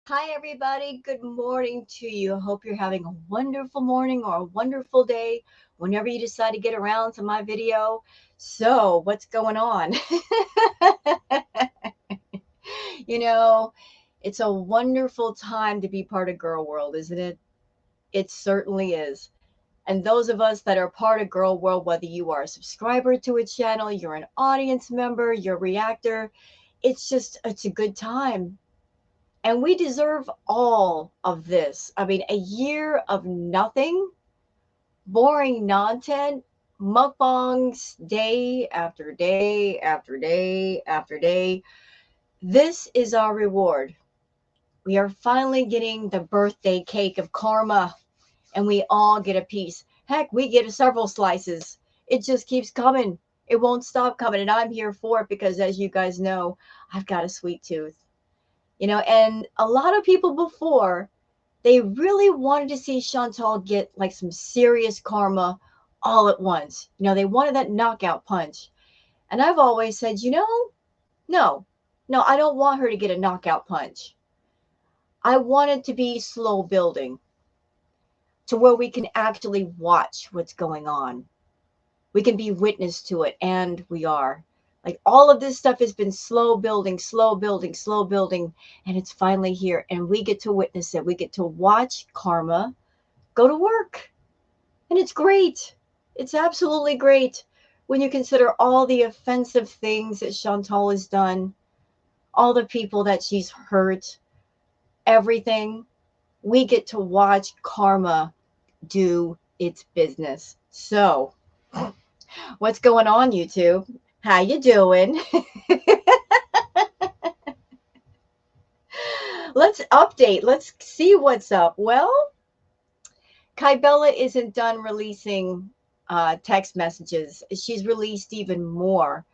Hi, everybody. Good morning to you. I hope you're having a wonderful morning or a wonderful day whenever you decide to get around to my video. So, what's going on? you know, it's a wonderful time to be part of Girl World, isn't it? It certainly is. And those of us that are part of Girl World, whether you are a subscriber to a channel, you're an audience member, you're a reactor, it's a good time. And we deserve all of this. I mean, a year of nothing, boring content, mukbangs, day after day after day after day. This is our reward. We are finally getting the birthday cake of karma, and we all get a piece. Heck, we get several slices. It just keeps coming. It won't stop coming. And I'm here for it because, as you guys know, I've got a sweet tooth. And a lot of people before, they really wanted to see Chantal get like some serious karma all at once. They wanted that knockout punch. And I've always said, no, I don't want her to get a knockout punch. I want it to be slow building to where we can actually watch what's going on. We can be witness to it, and we are. Like, all of this stuff has been slow building, and it's finally here, and we get to witness it. We get to watch karma go to work, and it's great. It's absolutely great when you consider all the offensive things that Chantal has done, all the people that she's hurt, everything. We get to watch karma do its business. So, what's going on, YouTube? How you doing? Let's update. Let's see what's up. Well, Kybella isn't done releasing text messages. She's released even more.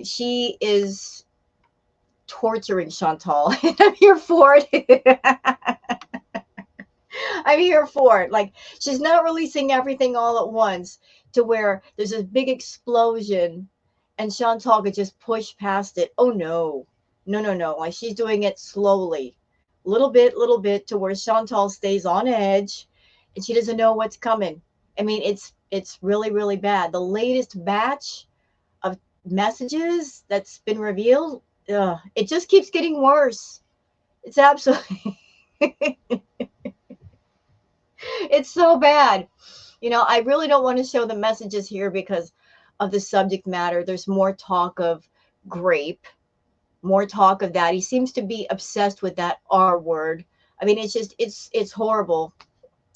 She is torturing Chantal. I'm here for it. I'm here for it. Like, she's not releasing everything all at once to where there's this big explosion and Chantal could just push past it. Oh, no. No. Like, she's doing it slowly. Little bit to where Chantal stays on edge and she doesn't know what's coming. I mean, it's really, really bad. The latest batch of messages that's been revealed, it just keeps getting worse. It's absolutely... It's so bad. I really don't want to show the messages here because of the subject matter. There's more talk of grape, more talk of that. He seems to be obsessed with that R word. I mean, it's horrible.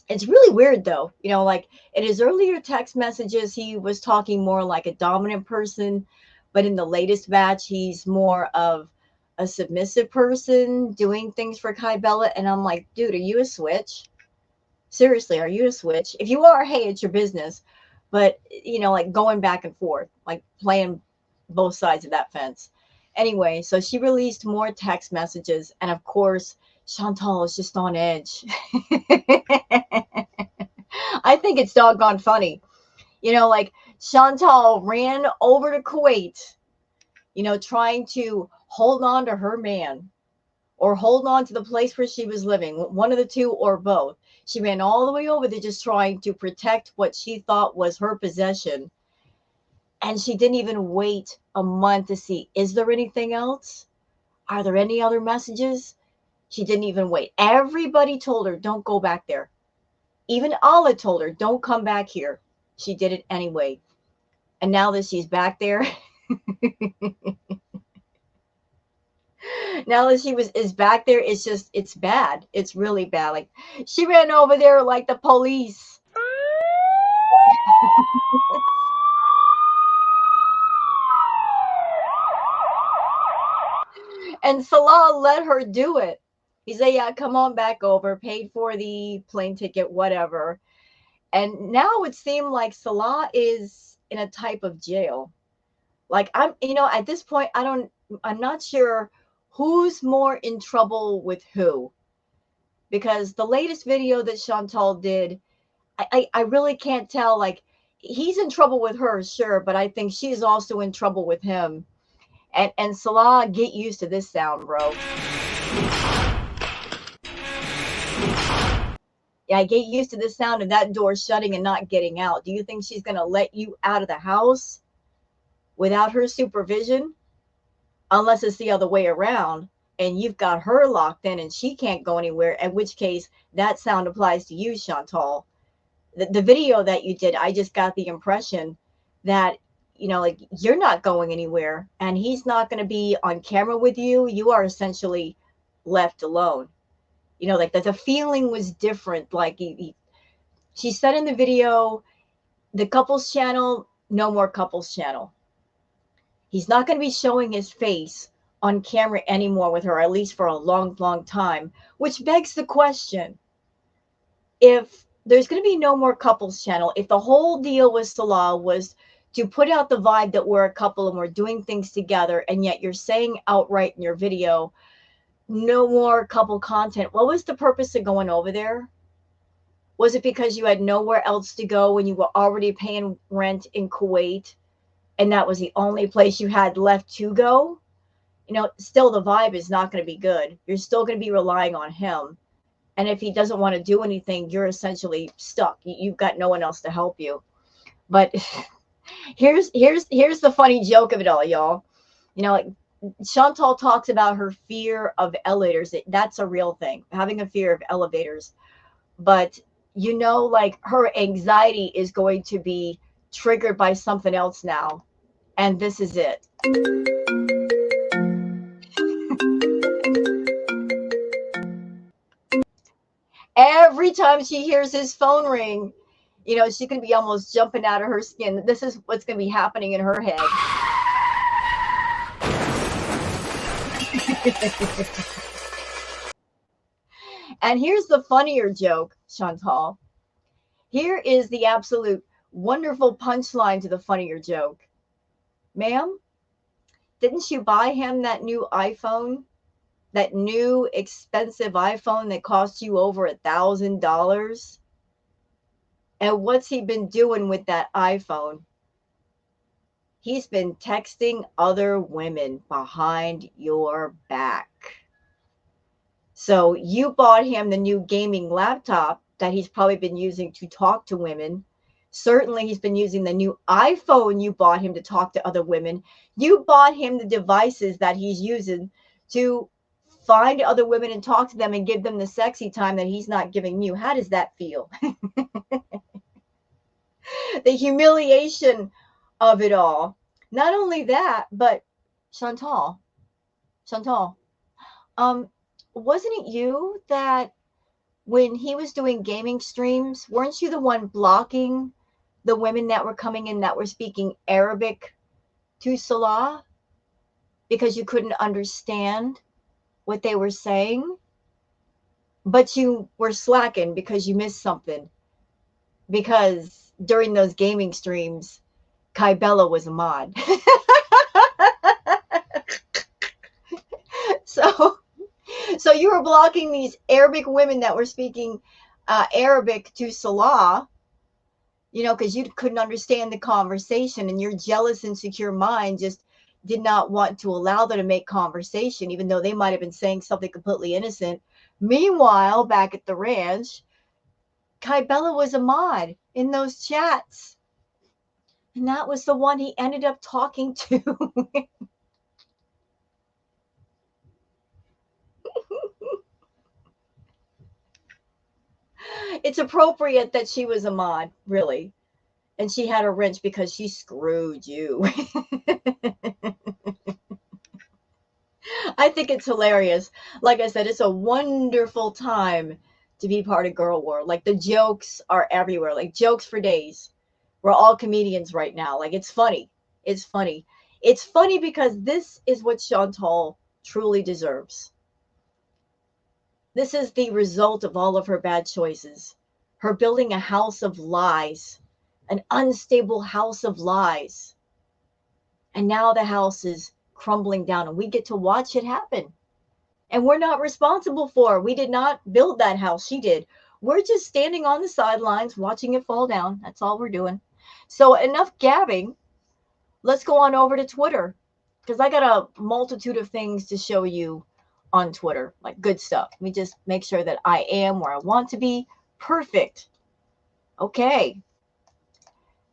It's really weird though. Like, in his earlier text messages, he was talking more like a dominant person, but in the latest batch, he's more of a submissive person doing things for Kybella. And I'm like, dude, are you a switch? Seriously, are you a switch? If you are, hey, it's your business. But, like, going back and forth, like playing both sides of that fence. Anyway, so she released more text messages. And of course, Chantal is just on edge. I think it's doggone funny. Like, Chantal ran over to Kuwait, trying to hold on to her man or hold on to the place where she was living, one of the two or both. She ran all the way over there just trying to protect what she thought was her possession. And she didn't even wait a month to see, is there anything else? Are there any other messages? She didn't even wait. Everybody told her, don't go back there. Even Allah told her, don't come back here. She did it anyway. And now that she's back there, now that she is back there, it's bad. It's really bad. Like, she ran over there like the police. And Salah let her do it. He said, yeah, come on back over, paid for the plane ticket, whatever. And now it seemed like Salah is in a type of jail. Like, at this point, I'm not sure who's more in trouble with who. Because the latest video that Chantal did, I really can't tell. Like, he's in trouble with her, sure, but I think she's also in trouble with him. And Salah, get used to this sound, bro. I get used to the sound of that door shutting and not getting out. Do you think she's going to let you out of the house without her supervision? Unless it's the other way around and you've got her locked in and she can't go anywhere, in which case that sound applies to you, Chantal. The video that you did, I just got the impression that, like you're not going anywhere and he's not going to be on camera with you. You are essentially left alone. Like the feeling was different. Like she said in the video, the couples channel, no more couples channel. He's not going to be showing his face on camera anymore with her, at least for a long, long time, which begs the question, if there's going to be no more couples channel, if the whole deal with Salah was to put out the vibe that we're a couple and we're doing things together, and yet you're saying outright in your video, no more couple content, what was the purpose of going over there? Was it because you had nowhere else to go when you were already paying rent in Kuwait and that was the only place you had left to go? Still the vibe is not going to be good. You're still going to be relying on him. And if he doesn't want to do anything, you're essentially stuck. You've got no one else to help you. But here's the funny joke of it all, y'all. Like Chantal talks about her fear of elevators. That's a real thing, having a fear of elevators. But like her anxiety is going to be triggered by something else now. And this is it. Every time she hears his phone ring, she's going to be almost jumping out of her skin. This is what's going to be happening in her head. And here's the funnier joke, Chantal. Here is the absolute wonderful punchline to the funnier joke. Ma'am, didn't you buy him that new iPhone? That new expensive iPhone that cost you over $1,000? And what's he been doing with that iPhone? He's been texting other women behind your back. So you bought him the new gaming laptop that he's probably been using to talk to women. Certainly he's been using the new iPhone you bought him to talk to other women. You bought him the devices that he's using to find other women and talk to them and give them the sexy time that he's not giving you. How does that feel? The humiliation of it all. Not only that, but Chantal, wasn't it you that when he was doing gaming streams, weren't you the one blocking the women that were coming in that were speaking Arabic to Salah because you couldn't understand what they were saying? But you were slacking because you missed something. Because during those gaming streams, Kybella was a mod. So you were blocking these Arabic women that were speaking Arabic to Salah, because you couldn't understand the conversation, and your jealous, insecure mind just did not want to allow them to make conversation, even though they might have been saying something completely innocent. Meanwhile, back at the ranch, Kybella was a mod in those chats. And that was the one he ended up talking to. It's appropriate that she was a mod, really. And she had a wrench because she screwed you. I think it's hilarious. Like I said, it's a wonderful time to be part of Girl World. Like the jokes are everywhere, like jokes for days. We're all comedians right now. Like it's funny. It's funny. It's funny because this is what Chantal truly deserves. This is the result of all of her bad choices. Her building a house of lies, an unstable house of lies. And now the house is crumbling down and we get to watch it happen. And we're not responsible for it. We did not build that house. She did. We're just standing on the sidelines watching it fall down. That's all we're doing. So enough gabbing. Let's go on over to Twitter, because I got a multitude of things to show you on Twitter, like good stuff. Let me just make sure that I am where I want to be Perfect. Okay.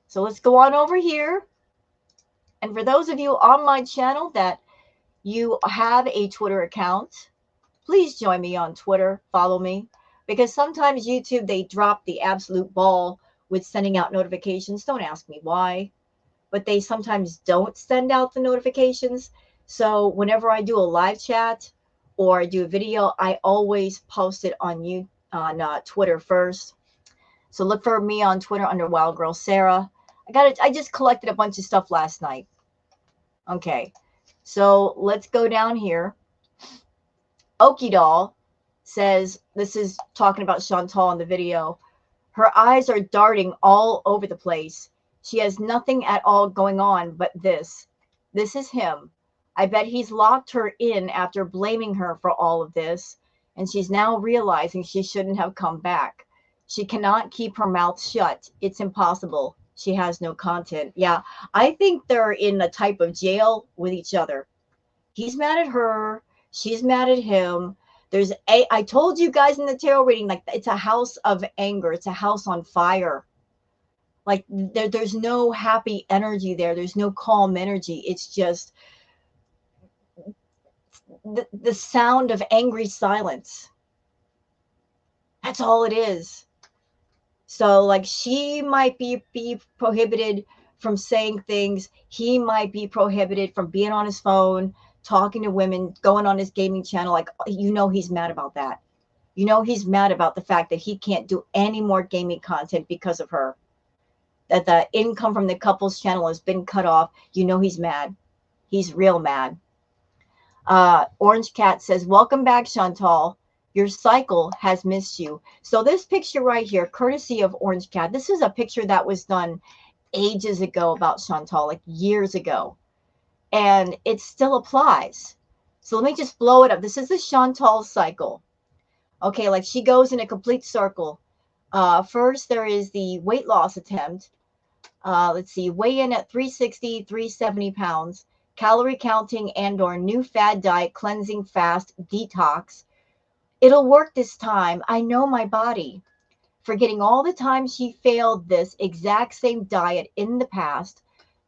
So let's go on over here. And for those of you on my channel that you have a Twitter account, please join me on Twitter. Follow me. Because sometimes YouTube, they drop the absolute ball with sending out notifications. Don't ask me why. But they sometimes don't send out the notifications. So whenever I do a live chat or I do a video, I always post it on Twitter first. So look for me on Twitter under Wild Girl Sarah. I just collected a bunch of stuff last night. Okay, so let's go down here. Okie Doll says, this is talking about Chantal in the video. Her eyes are darting all over the place. She has nothing at all going on but this. This is him. I bet he's locked her in after blaming her for all of this, and she's now realizing she shouldn't have come back. She cannot keep her mouth shut. It's impossible. She has no content. Yeah, I think they're in a type of jail with each other. He's mad at her. She's mad at him. I told you guys in the tarot reading, like, it's a house of anger. It's a house on fire. Like there's no happy energy there. There's no calm energy. It's just the sound of angry silence. That's all it is. So like she might be prohibited from saying things. He might be prohibited from being on his phone, talking to women, going on his gaming channel. Like, he's mad about that. He's mad about the fact that he can't do any more gaming content because of her. That the income from the couple's channel has been cut off. He's mad. He's real mad. Orange Cat says, welcome back, Chantal. Your cycle has missed you. So this picture right here, courtesy of Orange Cat, this is a picture that was done ages ago about Chantal, like years ago. And it still applies. So let me just blow it up. This is the Chantal cycle. Okay, like she goes in a complete circle. First, there is the weight loss attempt. Let's see, weigh in at 360, 370 pounds, calorie counting and or new fad diet, cleansing fast, detox. It'll work this time. I know my body. Forgetting all the time she failed this exact same diet in the past.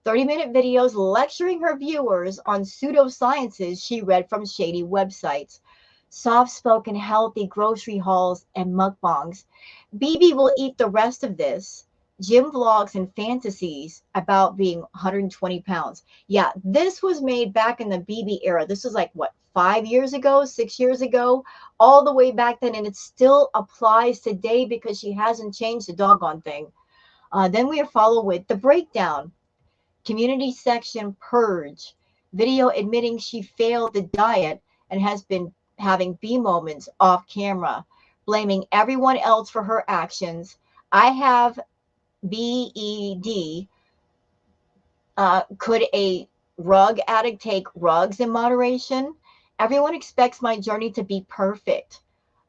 30-minute videos lecturing her viewers on pseudosciences she read from shady websites. Soft-spoken, healthy grocery hauls and mukbangs. BB will eat the rest of this. Gym vlogs and fantasies about being 120 pounds. Yeah, this was made back in the BB era. This was like, what, 5 years ago, 6 years ago, all the way back then. And it still applies today because she hasn't changed the doggone thing. Then we are followed with the breakdown. Community section purge. Video admitting she failed the diet and has been having B moments off camera, blaming everyone else for her actions. I have BED. Could a rug addict take rugs in moderation? Everyone expects my journey to be perfect.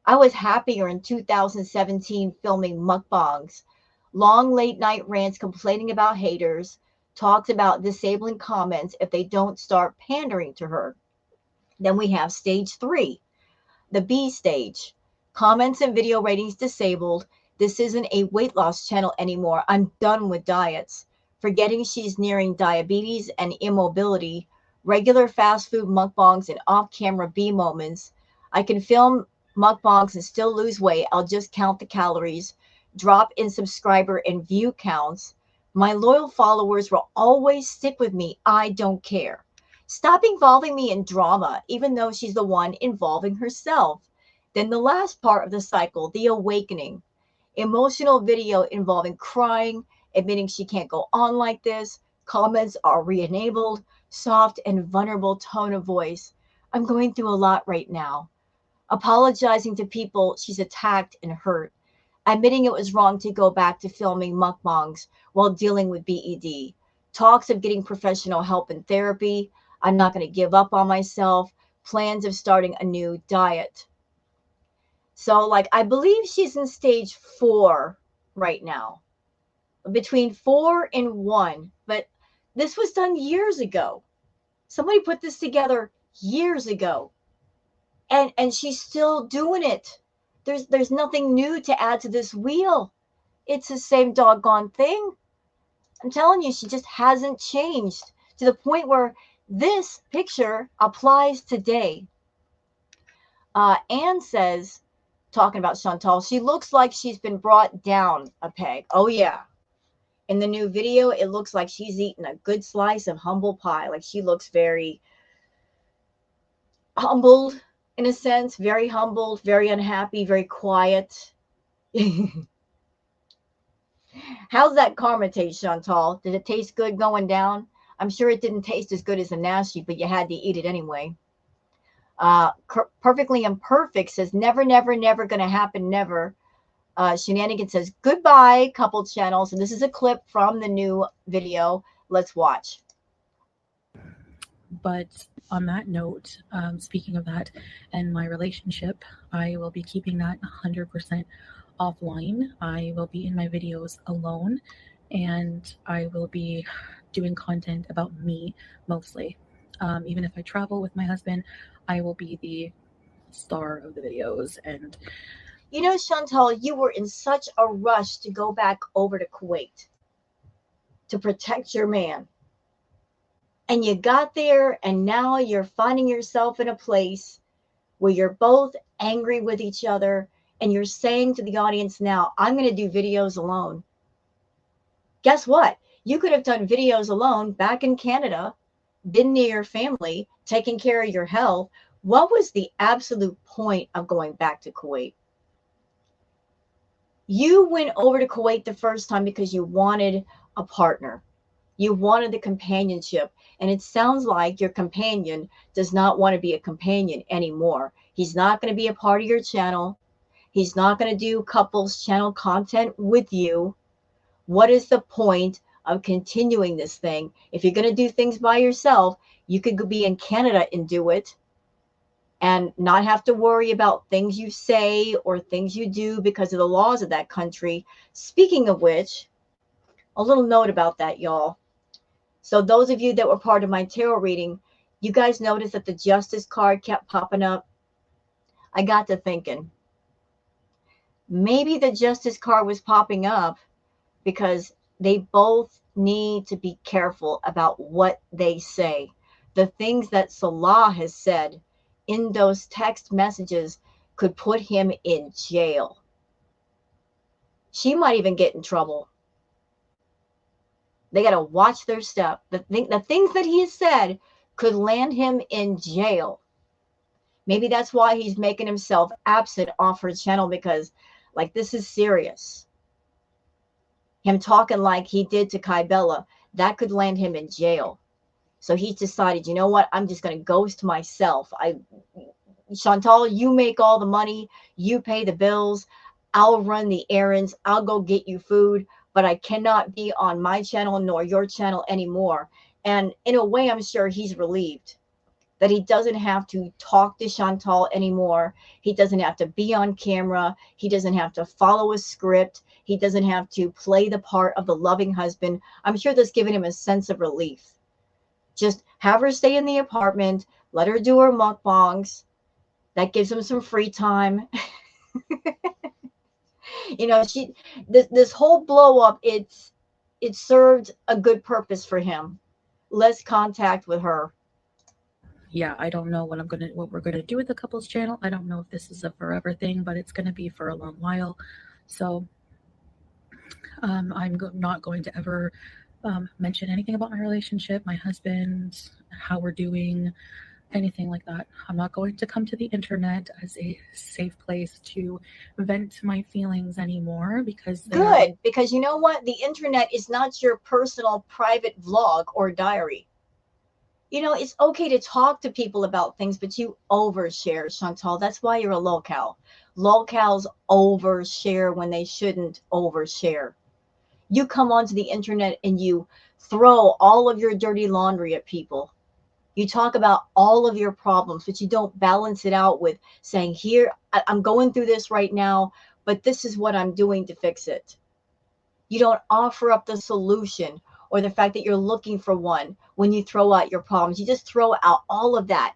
I was happier in 2017 filming mukbangs, long late night rants complaining about haters, talks about disabling comments if they don't start pandering to her. Then we have stage 3, the B stage. Comments and video ratings disabled. This isn't a weight loss channel anymore. I'm done with diets. Forgetting she's nearing diabetes and immobility. Regular fast food mukbangs and off-camera B moments. I can film mukbangs and still lose weight. I'll just count the calories. Drop in subscriber and view counts. My loyal followers will always stick with me. I don't care. Stop involving me in drama, even though she's the one involving herself. Then the last part of the cycle, the awakening. Emotional video involving crying, admitting she can't go on like this. Comments are re-enabled. Soft and vulnerable tone of voice. I'm going through a lot right now. Apologizing to people she's attacked and hurt. Admitting it was wrong to go back to filming mukbangs while dealing with BED. Talks of getting professional help and therapy. I'm not going to give up on myself. Plans of starting a new diet. So, like, I believe she's in stage 4 right now. Between 4 and 1. But this was done years ago. Somebody put this together years ago. And she's still doing it. There's nothing new to add to this wheel. It's the same doggone thing. I'm telling you, she just hasn't changed to the point where this picture applies today. Anne says, talking about Chantal, she looks like she's been brought down a peg. Oh, yeah. In the new video, it looks like she's eating a good slice of humble pie. Like she looks very humbled, in a sense, very humbled, very unhappy, very quiet. How's that karma taste, Chantal? Did it taste good going down? I'm sure it didn't taste as good as the nasty, but you had to eat it anyway. Perfectly Imperfect says, never, never, never going to happen, never. Shenanigan says, goodbye, couple channels. And this is a clip from the new video. Let's watch. But on that note, speaking of that and my relationship, I will be keeping that 100% offline. I will be in my videos alone, and I will be doing content about me mostly. Even if I travel with my husband, I will be the star of the videos. And you know, Chantal, you were in such a rush to go back over to Kuwait to protect your man. And you got there, and now you're finding yourself in a place where you're both angry with each other, and you're saying to the audience now, I'm going to do videos alone. Guess what? You could have done videos alone back in Canada, been near your family, taking care of your health. What was the absolute point of going back to Kuwait? You went over to Kuwait the first time because you wanted a partner. You wanted the companionship. And it sounds like your companion does not want to be a companion anymore. He's not going to be a part of your channel. He's not going to do couples channel content with you. What is the point of continuing this thing? If you're going to do things by yourself, you could be in Canada and do it and not have to worry about things you say or things you do because of the laws of that country. Speaking of which, a little note about that, y'all. So those of you that were part of my tarot reading, you guys noticed that the Justice card kept popping up. I got to thinking, maybe the Justice card was popping up because they both need to be careful about what they say. The things that Salah has said in those text messages could put him in jail. She might even get in trouble. They got to watch their step. The things that he has said could land him in jail. Maybe that's why he's making himself absent off her channel, because like this is serious. Him talking like he did to Kybella, that could land him in jail. So he's decided, you know what? I'm just going to ghost myself. Chantal, you make all the money. You pay the bills. I'll run the errands. I'll go get you food. But I cannot be on my channel nor your channel anymore. And in a way, I'm sure he's relieved that he doesn't have to talk to Chantal anymore. He doesn't have to be on camera. He doesn't have to follow a script. He doesn't have to play the part of the loving husband. I'm sure that's given him a sense of relief. Just have her stay in the apartment. Let her do her mukbangs. That gives him some free time. You know, this whole blow up, it served a good purpose for him. Less contact with her. Yeah, I don't know what we're gonna do with the couples channel. I don't know if this is a forever thing, but it's gonna be for a long while. So I'm not going to ever mention anything about my relationship, my husband, how we're doing, anything like that. I'm not going to come to the internet as a safe place to vent my feelings anymore, because good, because you know what? The internet is not your personal private vlog or diary. You know, it's okay to talk to people about things, but you overshare, Chantal. That's why you're a lolcow. Lolcows overshare when they shouldn't overshare. You come onto the internet and you throw all of your dirty laundry at people. You talk about all of your problems, but you don't balance it out with saying, here, I'm going through this right now, but this is what I'm doing to fix it. You don't offer up the solution or the fact that you're looking for one when you throw out your problems. You just throw out all of that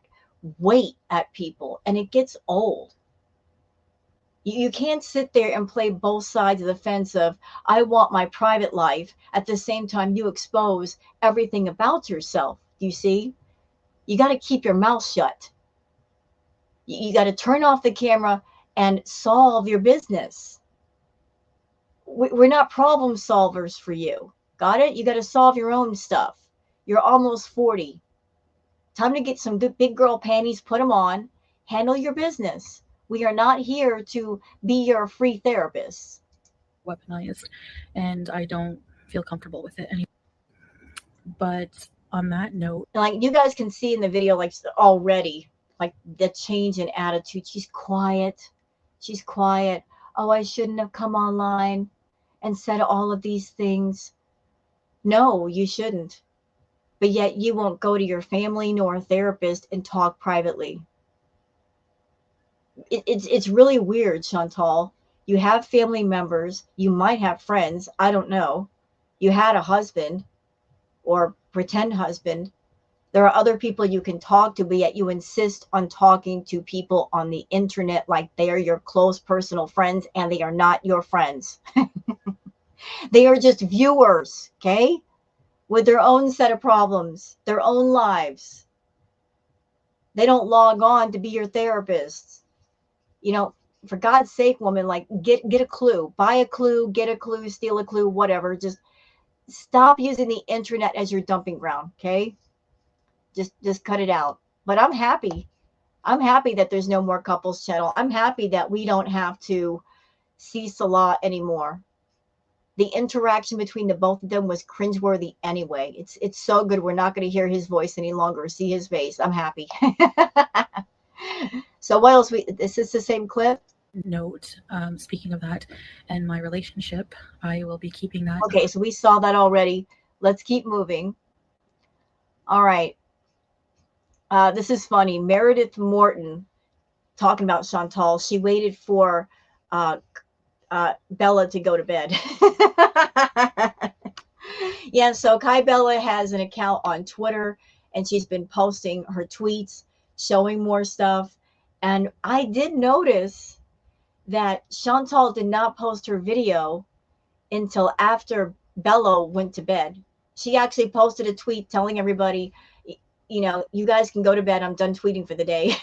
weight at people, and it gets old. You can't sit there and play both sides of the fence of, I want my private life. At the same time, you expose everything about yourself. You see? You got to keep your mouth shut. You got to turn off the camera and solve your business. We're not problem solvers for you. Got it? You got to solve your own stuff. You're almost 40. Time to get some good big girl panties, put them on, handle your business. We are not here to be your free therapist. Weaponized, and I don't feel comfortable with it anymore. But on that note, Like you guys can see in the video, like already, like the change in attitude. She's quiet. She's quiet. Oh, I shouldn't have come online and said all of these things. No, you shouldn't. But yet you won't go to your family nor a therapist and talk privately. It's really weird, Chantal. You have family members. You might have friends. I don't know. You had a husband or pretend husband. There are other people you can talk to, but yet you insist on talking to people on the internet like they are your close personal friends, and they are not your friends. They are just viewers, okay? With their own set of problems, their own lives. They don't log on to be your therapists. You know, for God's sake, woman, like get a clue, buy a clue, get a clue, steal a clue, whatever. Just stop using the internet as your dumping ground, okay? Just cut it out. But I'm happy. I'm happy that there's no more couples channel. I'm happy that we don't have to see Salah anymore. The interaction between the both of them was cringeworthy anyway. It's so good. We're not going to hear his voice any longer, see his face. I'm happy. So what else? Is this the same clip? note, speaking of that, and my relationship, I will be keeping that. Okay, so we saw that already. Let's keep moving. All right. This is funny. Meredith Morton talking about Chantal. She waited for Bella to go to bed. Yeah, so Kai Bella has an account on Twitter, and she's been posting her tweets, showing more stuff. And I did notice that Chantal did not post her video until after Bella went to bed. She actually posted a tweet telling everybody, you know, you guys can go to bed. I'm done tweeting for the day.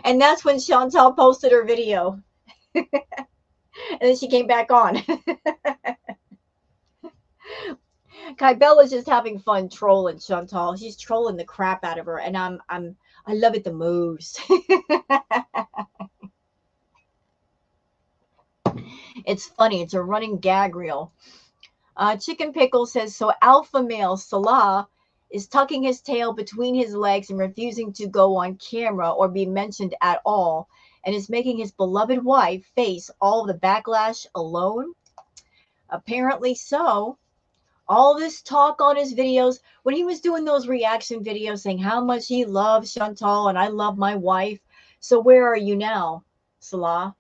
And that's when Chantal posted her video. And then she came back on. Kai Bella's just having fun trolling Chantal. She's trolling the crap out of her, and I love it the most. It's funny. It's a running gag reel. Chicken Pickle says, so alpha male Salah is tucking his tail between his legs and refusing to go on camera or be mentioned at all, and is making his beloved wife face all the backlash alone? Apparently so. All this talk on his videos, when he was doing those reaction videos saying how much he loves Chantal and I love my wife. So where are you now, Salah?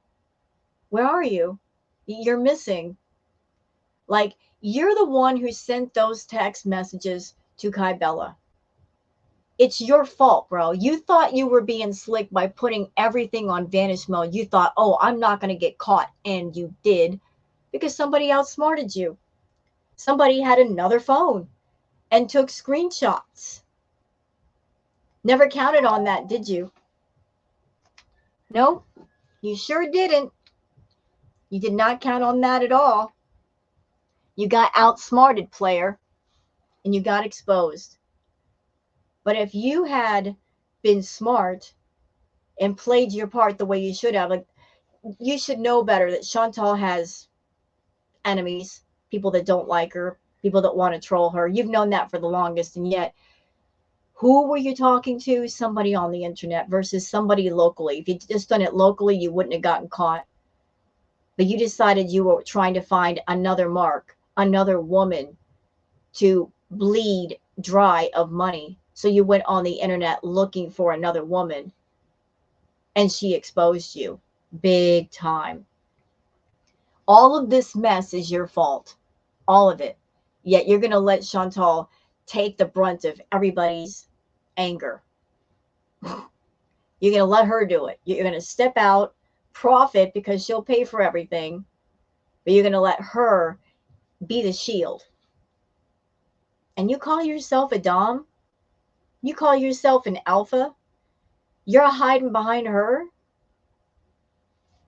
Where are you? You're missing. Like, you're the one who sent those text messages to Kai Bella. It's your fault, bro. You thought you were being slick by putting everything on vanish mode. You thought, oh, I'm not going to get caught. And you did, because somebody outsmarted you. Somebody had another phone and took screenshots. Never counted on that, did you? No, you sure didn't. You did not count on that at all. You got outsmarted, player, and you got exposed. But if you had been smart and played your part the way you should have, like, you should know better that Chantal has enemies, people that don't like her, people that want to troll her. You've known that for the longest, and yet who were you talking to? Somebody on the internet versus somebody locally. If you'd just done it locally, you wouldn't have gotten caught. But you decided you were trying to find another mark, another woman to bleed dry of money. So you went on the internet looking for another woman, and she exposed you big time. All of this mess is your fault. All of it. Yet you're going to let Chantal take the brunt of everybody's anger. You're going to let her do it. You're going to step out, profit because she'll pay for everything, but you're going to let her be the shield. And you call yourself a dom? You call yourself an alpha? You're hiding behind her?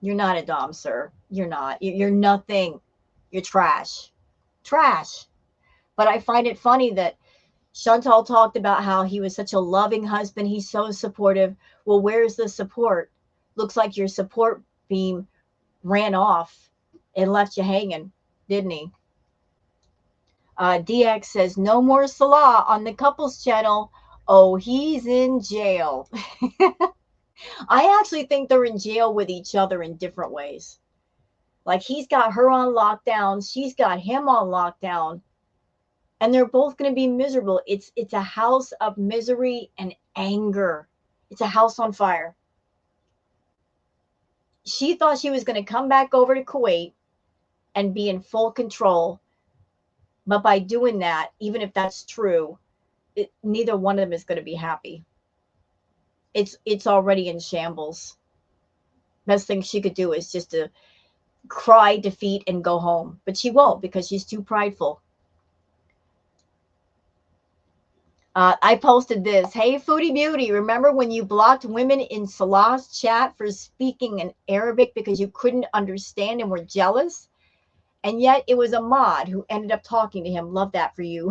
You're not a dom, sir. You're not. You're nothing. You're trash. Trash. But I find it funny that Chantal talked about how he was such a loving husband. He's so supportive. Well, where's the support? Looks like your support beam ran off and left you hanging, didn't he? DX says, no more Salah on the couples channel. Oh, he's in jail. I actually think they're in jail with each other in different ways. Like he's got her on lockdown. She's got him on lockdown. And they're both going to be miserable. It's a house of misery and anger. It's a house on fire. She thought she was going to come back over to Kuwait and be in full control. But by doing that, even if that's true, neither one of them is going to be happy. It's already in shambles. Best thing she could do is just to cry defeat and go home. But she won't because she's too prideful. I posted this. Hey, Foodie Beauty, remember when you blocked women in Salah's chat for speaking in Arabic because you couldn't understand and were jealous? And yet it was a mod who ended up talking to him. Love that for you.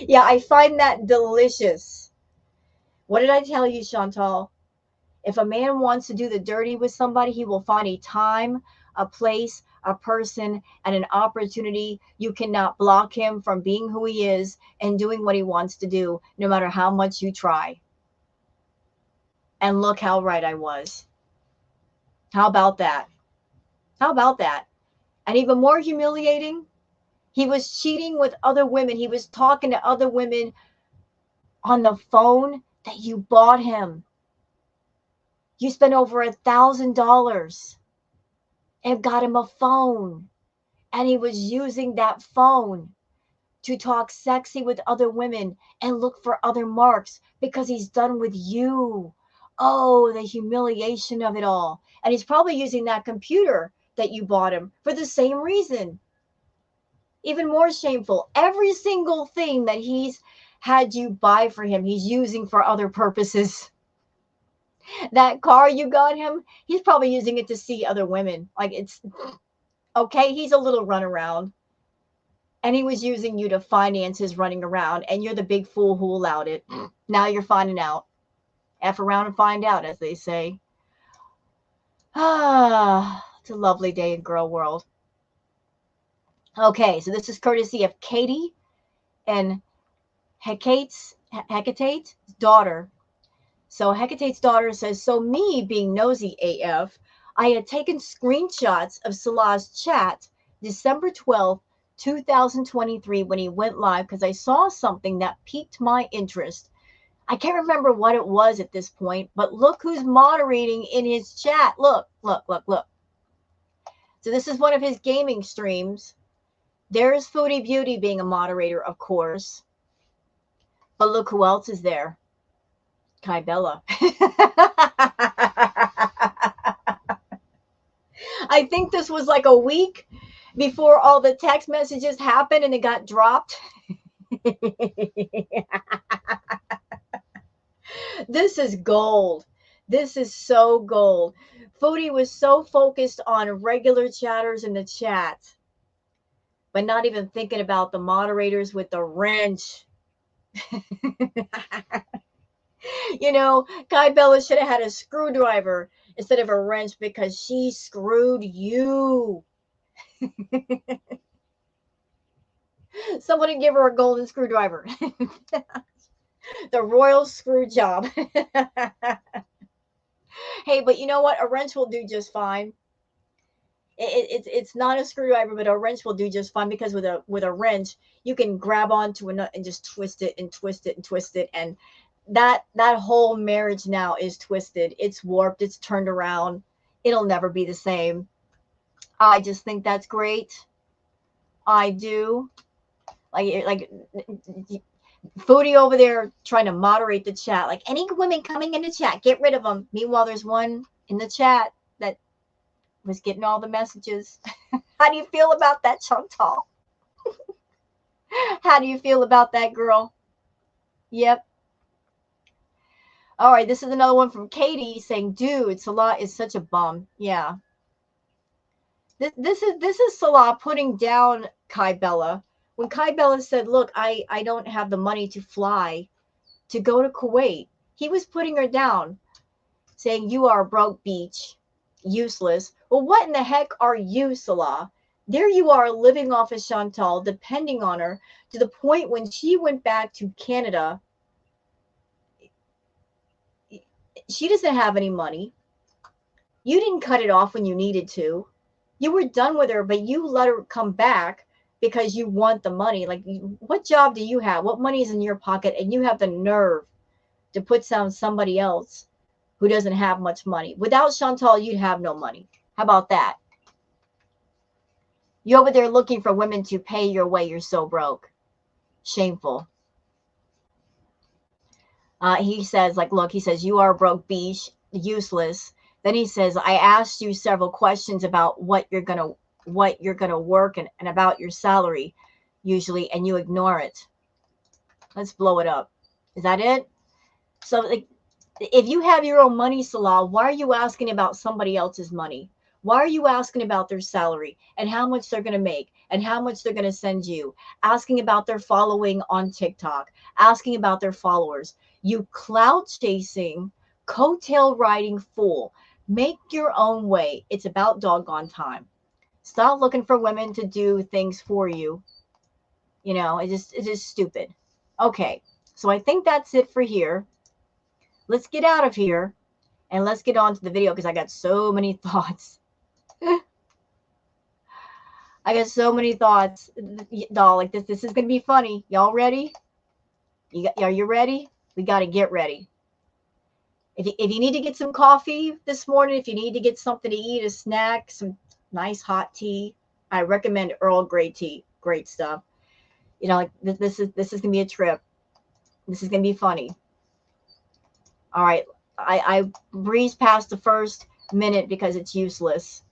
Yeah, I find that delicious. What did I tell you, Chantal? If a man wants to do the dirty with somebody, he will find a time, a place, a person, and an opportunity. You cannot block him from being who he is and doing what he wants to do, no matter how much you try. And look how right I was. How about that? How about that? And even more humiliating, he was cheating with other women. He was talking to other women on the phone that you bought him. You spent over $1,000 and got him a phone. And he was using that phone to talk sexy with other women and look for other marks because he's done with you. Oh, the humiliation of it all. And he's probably using that computer that you bought him for the same reason. Even more shameful. Every single thing that he's had you buy for him, he's using for other purposes. That car you got him, he's probably using it to see other women. Like it's okay, he's a little runaround. And he was using you to finance his running around, and you're the big fool who allowed it. Now you're finding out. F around and find out, as they say. Ah, it's a lovely day in girl world. Okay, so this is courtesy of Katie and Hecate's daughter. So Hecate's daughter says, so me being nosy AF, I had taken screenshots of Salah's chat December 12th, 2023 when he went live because I saw something that piqued my interest. I can't remember what it was at this point, but look who's moderating in his chat. Look. So this is one of his gaming streams. There's Foodie Beauty being a moderator, of course. But look who else is there. Kai Bella. I think this was like a week before all the text messages happened and it got dropped. This is gold. This is so gold. Foodie was so focused on regular chatters in the chat, but not even thinking about the moderators with the wrench. You know, Kai Bella should have had a screwdriver instead of a wrench because she screwed you. Somebody give her a golden screwdriver. The royal screw job. Hey, but you know what? A wrench will do just fine. It's not a screwdriver, but a wrench will do just fine because with a wrench you can grab onto a nut and just twist it and twist it and twist it, and that whole marriage now is twisted. It's warped. It's turned around. It'll never be the same. I just think that's great. I do. Like Foodie over there trying to moderate the chat. Like, any women coming in the chat, get rid of them. Meanwhile, there's one in the chat that was getting all the messages. How do you feel about that, Chantal? How do you feel about that, girl? Yep. All right, this is another one from Katie saying, dude, Salah is such a bum. Yeah. This is Salah putting down Kai Bella. When Kai Bella said, look, I don't have the money to fly to go to Kuwait, he was putting her down, saying, you are a broke beach, useless. Well, what in the heck are you, Salah? There you are living off of Chantal, depending on her, to the point when she went back to Canada, she doesn't have any money. You didn't cut it off when you needed to. You were done with her, but you let her come back because you want the money. Like, what job do you have? What money is in your pocket? And you have the nerve to put down somebody else who doesn't have much money. Without Chantal, you'd have no money. How about that? You over there looking for women to pay your way. You're so broke. Shameful. He says, like, look, he says, you are a broke beach, useless. Then he says, I asked you several questions about what you're gonna work and about your salary usually, and you ignore it. Let's blow it up. Is that it? So, like, if you have your own money, Salah, why are you asking about somebody else's money? Why are you asking about their salary and how much they're going to make and how much they're going to send you? Asking about their following on TikTok, asking about their followers. You clout chasing, coattail riding fool. Make your own way. It's about doggone time. Stop looking for women to do things for you. You know, it's just stupid. Okay, so I think that's it for here. Let's get out of here and let's get on to the video because I got so many thoughts. I got so many thoughts, doll. Like this is gonna be funny. Y'all ready? Are you ready? We got to get ready. If you need to get some coffee this morning, if you need to get something to eat, a snack, some nice hot tea, I recommend Earl Grey tea. Great stuff. You know, like this is gonna be a trip. This is gonna be funny. All right, I breezed past the first minute because it's useless.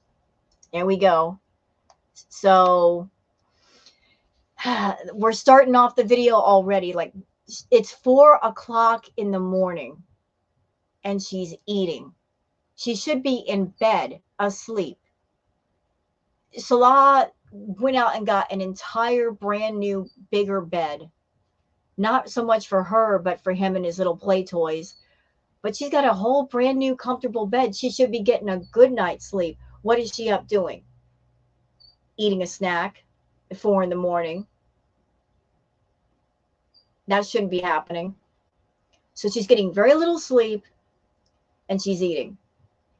There we go. So we're starting off the video already. Like, it's 4 o'clock in the morning and she's eating. She should be in bed asleep. Salah went out and got an entire brand new bigger bed. Not so much for her, but for him and his little play toys. But she's got a whole brand new comfortable bed. She should be getting a good night's sleep. What is she up doing? Eating a snack at 4 in the morning. That shouldn't be happening. So she's getting very little sleep and she's eating.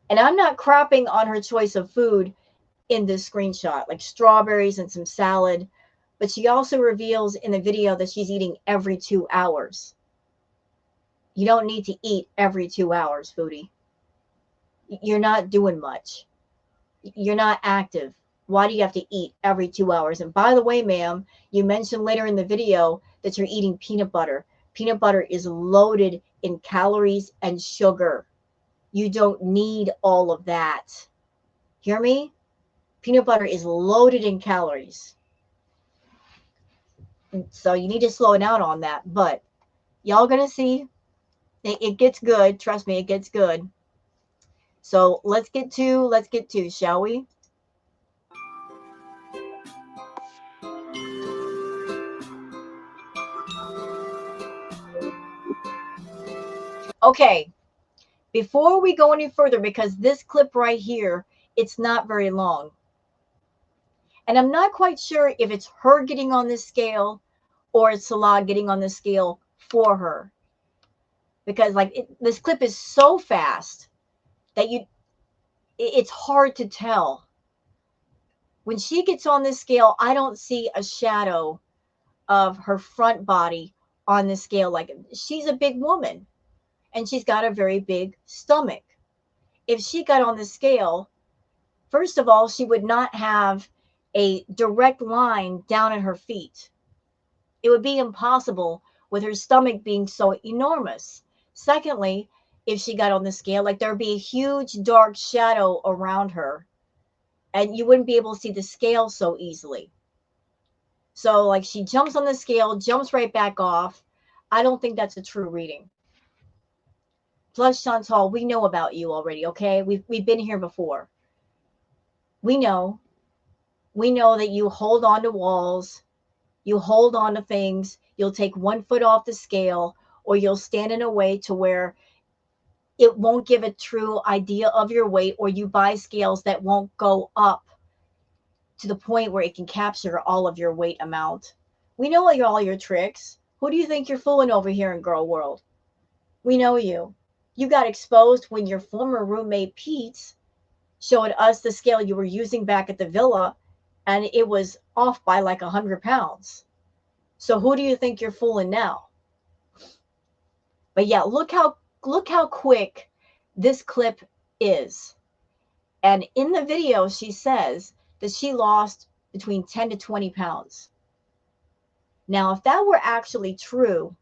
And I'm not crapping on her choice of food in this screenshot, like strawberries and some salad. But she also reveals in the video that she's eating every 2 hours. You don't need to eat every 2 hours, foodie. You're not doing much. You're not active. Why do you have to eat every 2 hours? And by the way, ma'am, you mentioned later in the video that you're eating peanut butter. Peanut butter is loaded in calories and sugar. You don't need all of that. Hear me? Peanut butter is loaded in calories. So you need to slow down on that. But y'all gonna see it gets good. Trust me, it gets good. So let's get to, shall we? Okay, before we go any further, because this clip right here, it's not very long. And I'm not quite sure if it's her getting on this scale or it's Salah getting on the scale for her. Because this clip is so fast that it's hard to tell. When she gets on this scale, I don't see a shadow of her front body on the scale. Like, she's a big woman and she's got a very big stomach. If she got on the scale, first of all, she would not have a direct line down at her feet. It would be impossible with her stomach being so enormous. Secondly, if she got on the scale, like there'd be a huge dark shadow around her and you wouldn't be able to see the scale so easily. So, like, she jumps on the scale, jumps right back off. I don't think that's a true reading. Plus, Chantal, we know about you already, okay? We've been here before. We know. We know that you hold on to walls, you hold on to things, you'll take 1 foot off the scale, or you'll stand in a way to where it won't give a true idea of your weight, or you buy scales that won't go up to the point where it can capture all of your weight amount. We know all your tricks. Who do you think you're fooling over here in girl world? We know you. You got exposed when your former roommate Pete showed us the scale you were using back at the villa, and it was off by like 100 pounds. So who do you think you're fooling now? But yeah, look how quick this clip is. And in the video, she says that she lost between 10 to 20 pounds. Now, if that were actually true,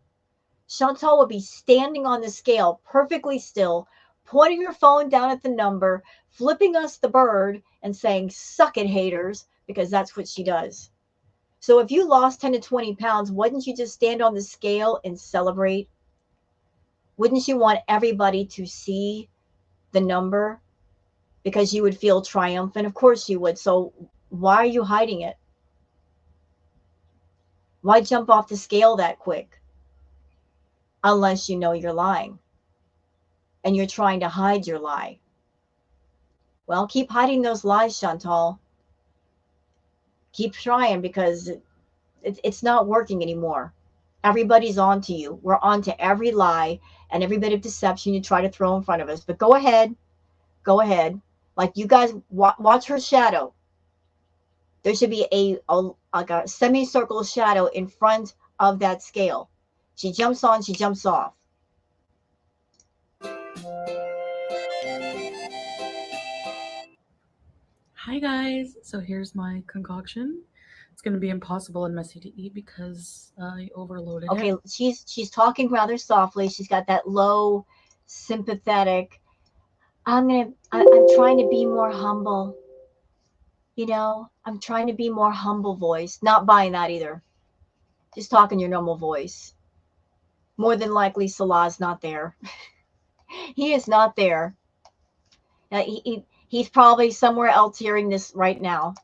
Chantal would be standing on the scale perfectly still, pointing her phone down at the number, flipping us the bird, and saying, "Suck it, haters," because that's what she does. So if you lost 10 to 20 pounds, wouldn't you just stand on the scale and celebrate? Wouldn't you want everybody to see the number? Because you would feel triumphant. Of course you would. So why are you hiding it? Why jump off the scale that quick? Unless you know you're lying and you're trying to hide your lie. Well, keep hiding those lies, Chantal. Keep trying because it's not working anymore. Everybody's on to you. We're on to every lie and every bit of deception you try to throw in front of us. But go ahead. Go ahead. Like you guys watch her shadow. There should be like a semicircle shadow in front of that scale. She jumps on, she jumps off. Hi guys, so here's my concoction. It's going to be impossible and messy to eat because I overloaded Okay, it. she's talking rather softly. She's got that low, sympathetic. I'm trying to be more humble. You know, I'm trying to be more humble voice. Not buying that either. Just talking your normal voice. More than likely, Salah's not there. He is not there. He's probably somewhere else hearing this right now.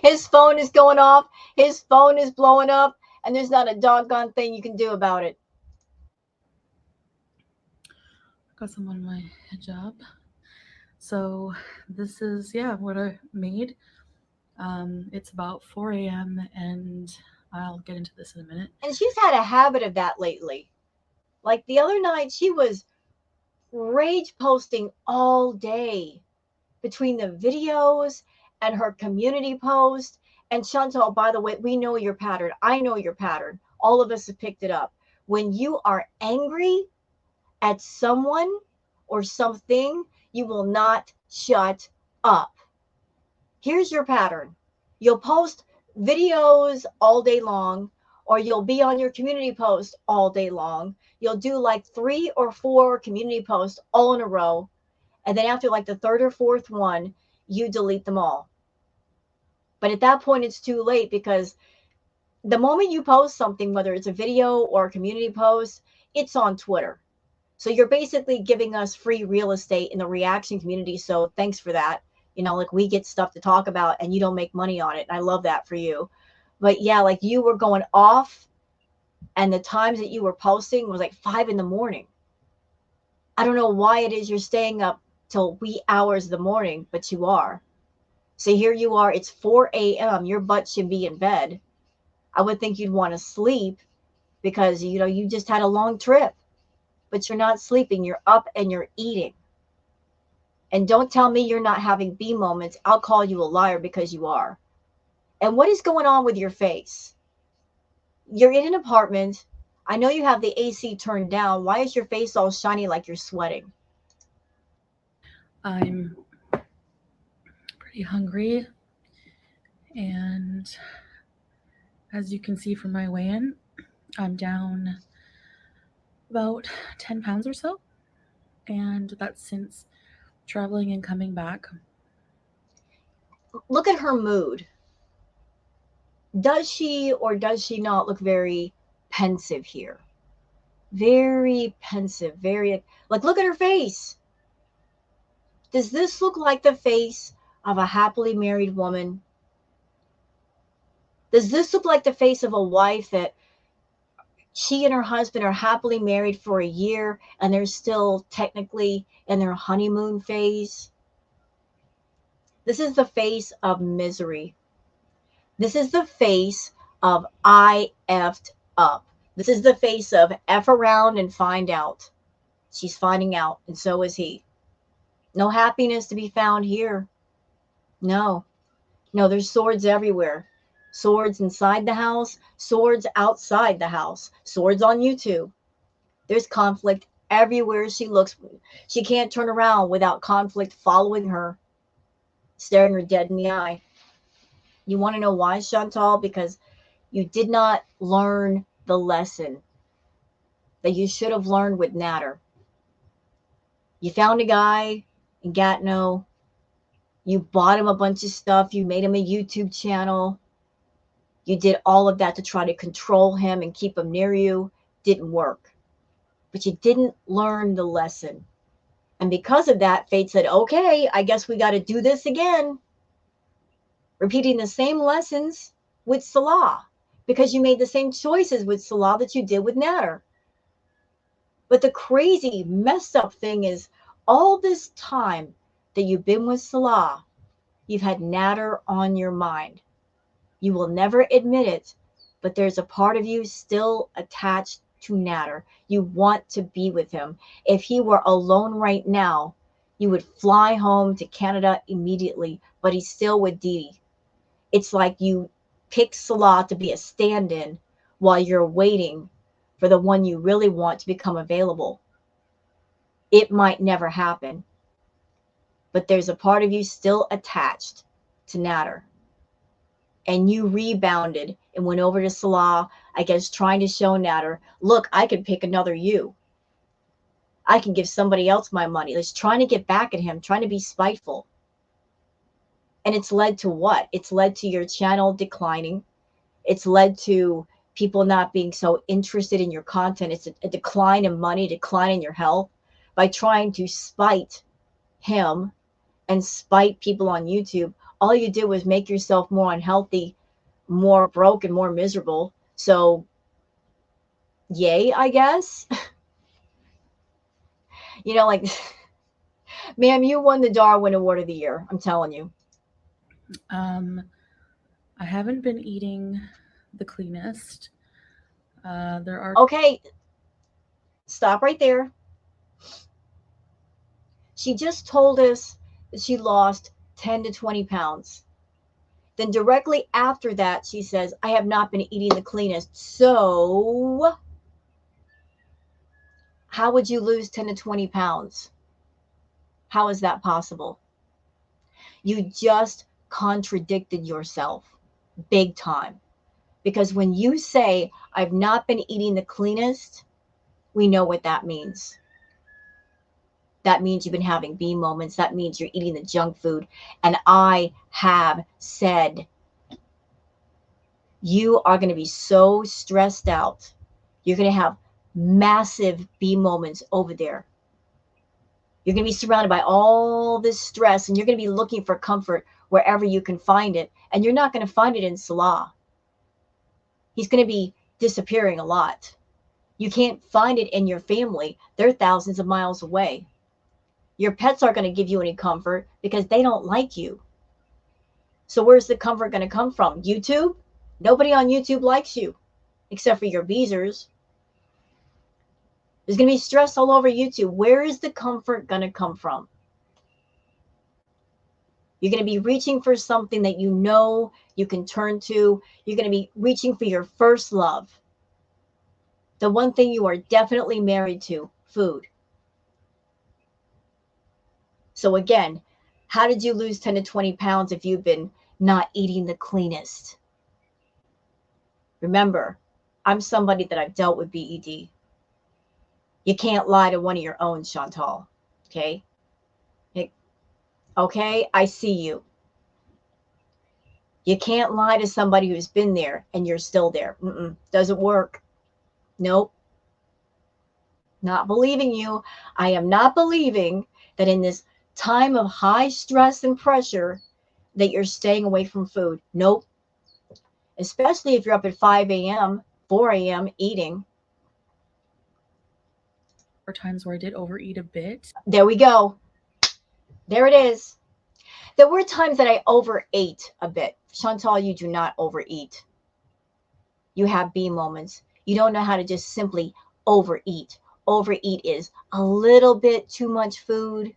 His phone is going off. His phone is blowing up, and there's not a doggone thing you can do about it. Got some on my hijab. So this is, yeah, what I made. It's about 4 a.m. and I'll get into this in a minute. And she's had a habit of that lately. Like the other night, she was rage posting all day between the videos and her community post. And Chantal, by the way, we know your pattern. I know your pattern. All of us have picked it up. When you are angry at someone or something, you will not shut up. Here's your pattern. You'll post videos all day long, or you'll be on your community post all day long. You'll do like 3 or 4 community posts all in a row. And then after like the third or fourth one, you delete them all. But at that point, it's too late because the moment you post something, whether it's a video or a community post, it's on Twitter. So you're basically giving us free real estate in the reaction community. So thanks for that. You know, like we get stuff to talk about and you don't make money on it. And I love that for you. But yeah, like you were going off and the times that you were posting was like 5 a.m. I don't know why it is you're staying up till wee hours of the morning, but you are. So here you are. It's 4 a.m. Your butt should be in bed. I would think you'd want to sleep because, you know, you just had a long trip. But you're not sleeping. You're up and you're eating. And don't tell me you're not having B moments. I'll call you a liar because you are. And what is going on with your face? You're in an apartment. I know you have the AC turned down. Why is your face all shiny like you're sweating? I'm pretty hungry. And as you can see from my weigh-in, I'm down about 10 pounds or so. And that's since traveling and coming back. Look at her mood. Does she or does she not look very pensive here? Very pensive, very, like, look at her face. Does this look like the face of a happily married woman? Does this look like the face of a wife that she and her husband are happily married for a year and they're still technically in their honeymoon phase? This is the face of misery. This is the face of I effed up. This is the face of F around and find out. She's finding out, and so is he. No happiness to be found here. No. No, there's swords everywhere. Swords inside the house, swords outside the house, swords on YouTube. There's conflict everywhere she looks. She can't turn around without conflict following her, staring her dead in the eye. You want to know why, Chantal? Because you did not learn the lesson that you should have learned with Natter. You found a guy in Gatineau. You bought him a bunch of stuff. You made him a YouTube channel. You did all of that to try to control him and keep him near you. Didn't work. But you didn't learn the lesson. And because of that, fate said, okay, I guess we got to do this again. Repeating the same lessons with Salah, because you made the same choices with Salah that you did with Natter. But the crazy, messed up thing is, all this time that you've been with Salah, you've had Natter on your mind. You will never admit it, but there's a part of you still attached to Natter. You want to be with him. If he were alone right now, you would fly home to Canada immediately, but he's still with Dee Dee. It's like you pick Salah to be a stand-in while you're waiting for the one you really want to become available. It might never happen, but there's a part of you still attached to Natter. And you rebounded and went over to Salah, I guess, trying to show Natter, look, I can pick another you. I can give somebody else my money. It's trying to get back at him, trying to be spiteful. And it's led to what? It's led to your channel declining. It's led to people not being so interested in your content. It's a decline in money, decline in your health by trying to spite him and spite people on YouTube. All you did was make yourself more unhealthy, more broke, and more miserable. So, yay, I guess. You know, like, ma'am, you won the Darwin Award of the Year. I'm telling you. I haven't been eating the cleanest. There are Okay, stop right there. She just told us that she lost 10 to 20 pounds. Then directly after that, she says, I have not been eating the cleanest. So how would you lose 10 to 20 pounds? How is that possible? You just contradicted yourself big time. Because when you say, I've not been eating the cleanest, we know what that means. That means you've been having B moments. That means you're eating the junk food. And I have said, you are going to be so stressed out. You're going to have massive B moments over there. You're going to be surrounded by all this stress, and you're going to be looking for comfort wherever you can find it. And you're not going to find it in Salah. He's going to be disappearing a lot. You can't find it in your family. They're thousands of miles away. Your pets aren't going to give you any comfort because they don't like you. So where's the comfort going to come from? YouTube? Nobody on YouTube likes you except for your beezers. There's going to be stress all over YouTube. Where is the comfort going to come from? You're going to be reaching for something that you know you can turn to. You're going to be reaching for your first love. The one thing you are definitely married to, food. So again, How did you lose 10 to 20 pounds if you've been not eating the cleanest? Remember, I'm somebody that I've dealt with BED. You can't lie to one of your own, Chantal. Okay? Okay? I see you. You can't lie to somebody who's been there and you're still there. Doesn't work. Nope. Not believing you. I am not believing that in this time of high stress and pressure that you're staying away from food. Nope. Especially if you're up at 5 a.m., 4 a.m. eating. There were times where I did overeat a bit. There we go. There it is. There were times that I overate a bit. Chantal, you do not overeat. You have B moments. You don't know how to just simply overeat. Overeat is a little bit too much food.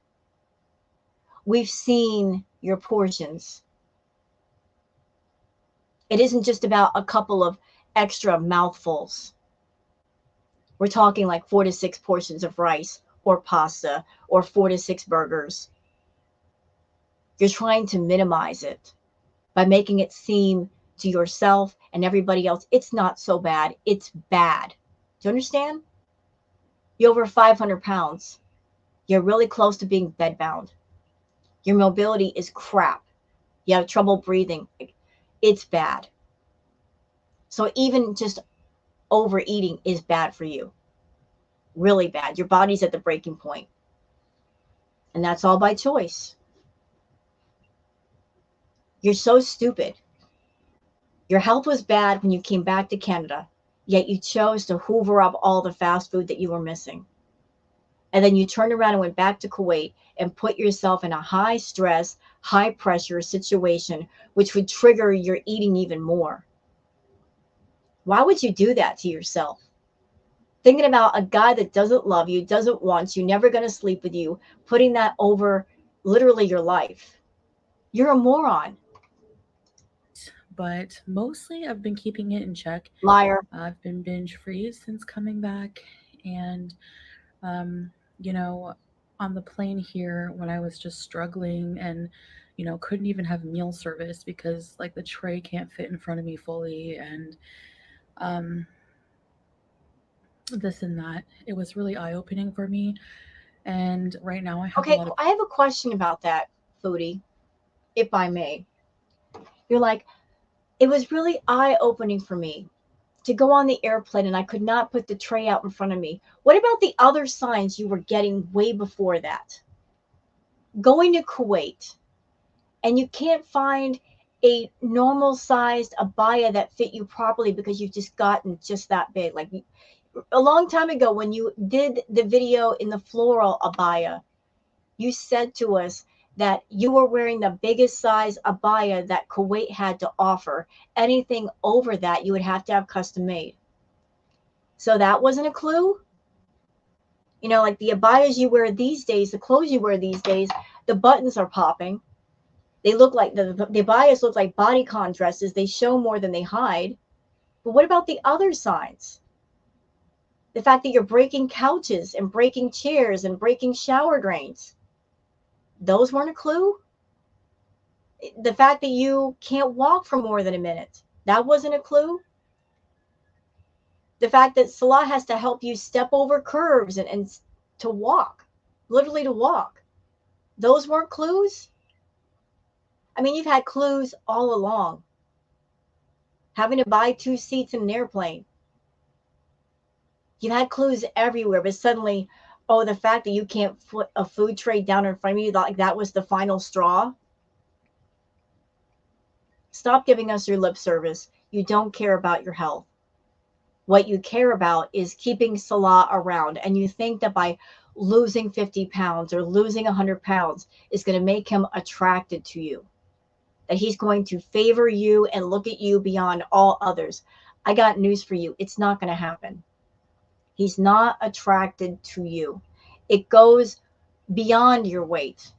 We've seen your portions. It isn't just about a couple of extra mouthfuls. We're talking like 4 to 6 portions of rice or pasta or 4 to 6 burgers. You're trying to minimize it by making it seem to yourself and everybody else, it's not so bad. It's bad. Do you understand? You're over 500 pounds. You're really close to being bedbound. Your mobility is crap. You have trouble breathing. It's bad. So even just overeating is bad for you. Really bad. Your body's at the breaking point. And that's all by choice. You're so stupid. Your health was bad when you came back to Canada, yet you chose to hoover up all the fast food that you were missing. And then you turned around and went back to Kuwait and put yourself in a high stress, high pressure situation, which would trigger your eating even more. Why would you do that to yourself? Thinking about a guy that doesn't love you, doesn't want you, never going to sleep with you, putting that over literally your life. You're a moron. But mostly I've been keeping it in check. Liar. I've been binge free since coming back. And, you know, on the plane here, when I was just struggling and, you know, couldn't even have meal service because, like, the tray can't fit in front of me fully. And, this and that. It was really eye opening for me. And right now I have a Okay, lot of. I have a question about that, Foodie, if I may. You're like, it was really eye opening for me to go on the airplane and I could not put the tray out in front of me. What about the other signs you were getting way before that? Going to Kuwait and you can't find a normal sized abaya that fit you properly because you've just gotten just that big. Like a long time ago when you did the video in the floral abaya, you said to us that you were wearing the biggest size abaya that Kuwait had to offer. Anything over that, you would have to have custom made. So that wasn't a clue. You know, like the abayas you wear these days, the clothes you wear these days, the buttons are popping. They look like the abayas look like bodycon dresses. They show more than they hide. But what about the other signs? The fact that you're breaking couches and breaking chairs and breaking shower drains. Those weren't a clue. The fact that you can't walk for more than a minute. That wasn't a clue. The fact that Salah has to help you step over curves and to walk, literally to walk. Those weren't clues. I mean, you've had clues all along. Having to buy 2 seats in an airplane. You've had clues everywhere, but suddenly, oh, the fact that you can't put a food tray down in front of you, like that was the final straw. Stop giving us your lip service. You don't care about your health. What you care about is keeping Salah around. And you think that by losing 50 pounds or losing 100 pounds is going to make him attracted to you. That he's going to favor you and look at you beyond all others. I got news for you. It's not going to happen. He's not attracted to you. It goes beyond your weight.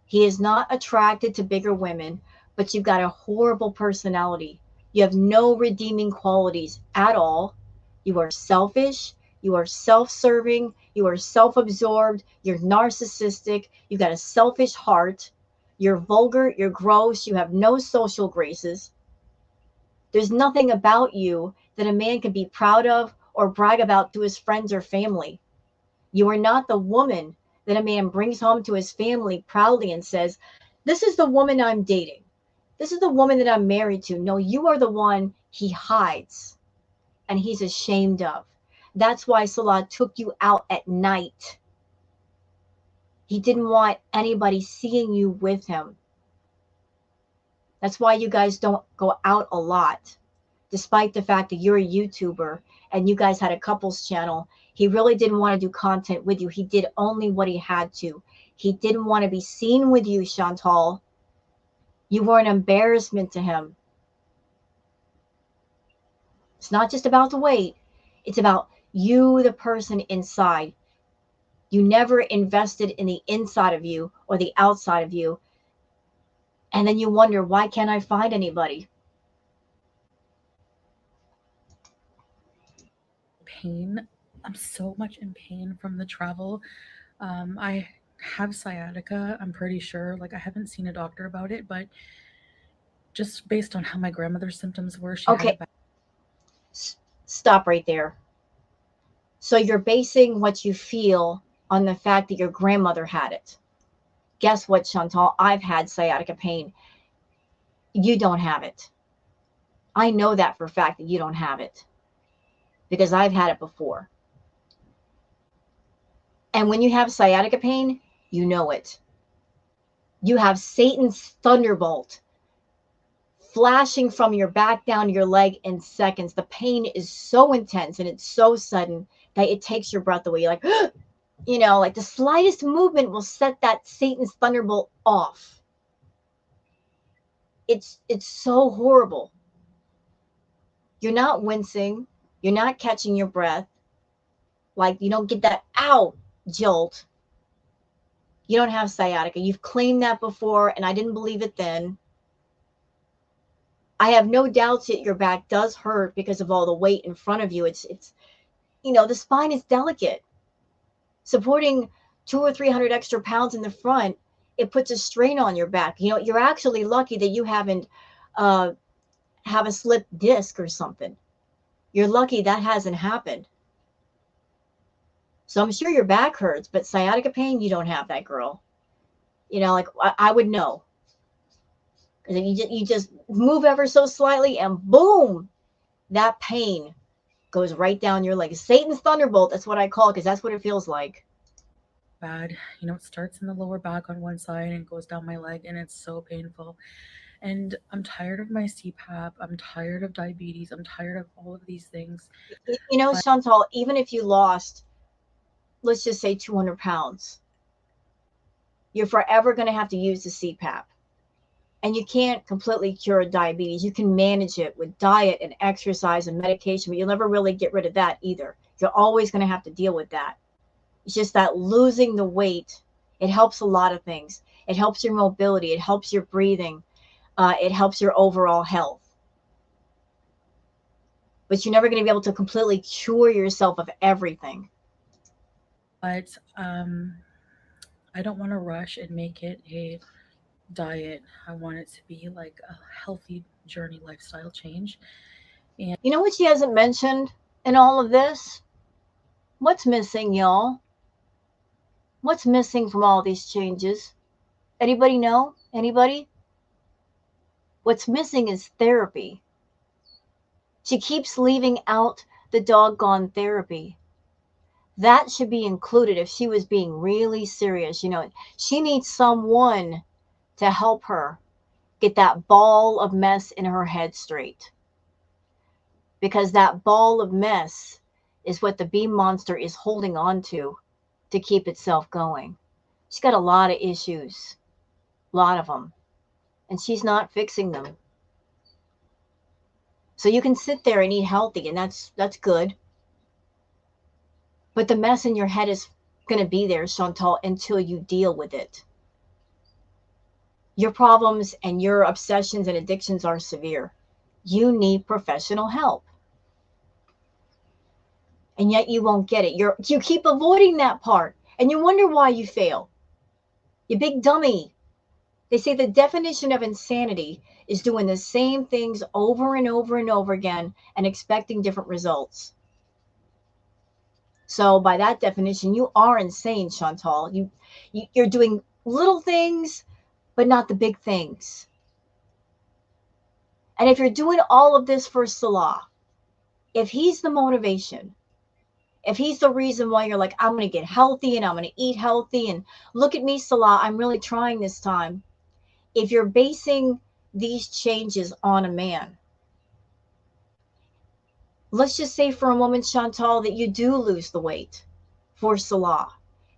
He is not attracted to bigger women, but you've got a horrible personality. You have no redeeming qualities at all. You are selfish. You are self-serving. You are self-absorbed. You're narcissistic. You've got a selfish heart. You're vulgar, you're gross, you have no social graces. There's nothing about you that a man can be proud of or brag about to his friends or family. You are not the woman that a man brings home to his family proudly and says, "This is the woman I'm dating. This is the woman that I'm married to." No, you are the one he hides and he's ashamed of. That's why Salah took you out at night. He didn't want anybody seeing you with him. That's why you guys don't go out a lot, despite the fact that you're a YouTuber and you guys had a couples channel. He really didn't want to do content with you. He did only what he had to. He didn't want to be seen with you, Chantal. You were an embarrassment to him. It's not just about the weight. It's about you, the person inside. You never invested in the inside of you or the outside of you. And then you wonder, why can't I find anybody? Pain. I'm so much in pain from the travel. I have sciatica, I'm pretty sure. Like, I haven't seen a doctor about it, but just based on how my grandmother's symptoms were, she had a Okay, back. stop right there. So you're basing what you feel on the fact that your grandmother had it. Guess what, Chantal? I've had sciatica pain. You don't have it. I know that for a fact that you don't have it because I've had it before. And when you have sciatica pain, you know it. You have Satan's thunderbolt flashing from your back down your leg in seconds. The pain is so intense and it's so sudden that it takes your breath away. You're like, like the slightest movement will set that Satan's thunderbolt off. It's so horrible. You're not wincing. You're not catching your breath. Like you don't get that ow jolt. You don't have sciatica. You've claimed that before, and I didn't believe it then. I have no doubts that your back does hurt because of all the weight in front of you. It's the spine is delicate. Supporting 200 or 300 extra pounds in the front, it puts a strain on your back. You're actually lucky that you haven't have a slipped disc or something. You're lucky that hasn't happened. So I'm sure your back hurts, but sciatica pain, you don't have that, girl. Like I would know. Because you just move ever so slightly and boom, that pain goes right down your leg. Satan's thunderbolt, that's what I call it, because that's what it feels like. Bad. It starts in the lower back on one side and goes down my leg, and it's so painful. And I'm tired of my CPAP. I'm tired of diabetes. I'm tired of all of these things. But Chantal, even if you lost, let's just say 200 pounds, you're forever going to have to use the CPAP. And you can't completely cure diabetes. You can manage it with diet and exercise and medication, but you'll never really get rid of that either. You're always going to have to deal with that. It's just that losing the weight, it helps a lot of things. It helps your mobility. It helps your breathing. It helps your overall health. But you're never going to be able to completely cure yourself of everything. I don't want to rush and make it a diet. I want it to be like a healthy journey lifestyle change. And You know what she hasn't mentioned in all of this? What's missing, y'all? What's missing from all these changes? Anybody know? Anybody? What's missing is therapy. She keeps leaving out the doggone therapy. That should be included if she was being really serious. She needs someone to help her get that ball of mess in her head straight. Because that ball of mess is what the beam monster is holding on to keep itself going. She's got a lot of issues, a lot of them, and she's not fixing them. So you can sit there and eat healthy, and that's good. But the mess in your head is going to be there, Chantal, until you deal with it. Your problems and your obsessions and addictions are severe. You need professional help. And yet you won't get it. You keep avoiding that part, and you wonder why you fail. You big dummy. They say the definition of insanity is doing the same things over and over and over again and expecting different results. So by that definition, you are insane, Chantal. You're doing little things, but not the big things. And if you're doing all of this for Salah, if he's the motivation, if he's the reason why you're like, I'm going to get healthy and I'm going to eat healthy and look at me, Salah, I'm really trying this time. If you're basing these changes on a man, let's just say for a moment, Chantal, that you do lose the weight for Salah,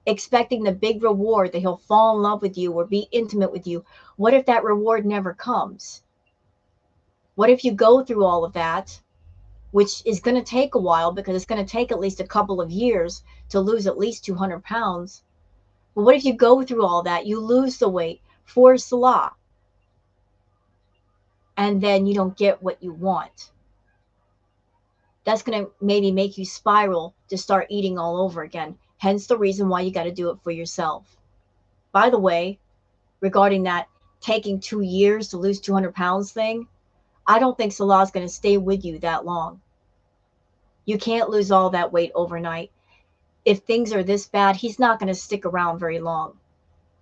expecting the big reward that he'll fall in love with you or be intimate with you. What if that reward never comes? What if you go through all of that, which is going to take a while because it's going to take at least a couple of years to lose at least 200 pounds? But what if you go through all that, you lose the weight for Salah, and then you don't get what you want? That's going to maybe make you spiral to start eating all over again. Hence the reason why you got to do it for yourself. By the way, regarding that taking 2 years to lose 200 pounds thing, I don't think Salah is going to stay with you that long. You can't lose all that weight overnight. If things are this bad, he's not going to stick around very long.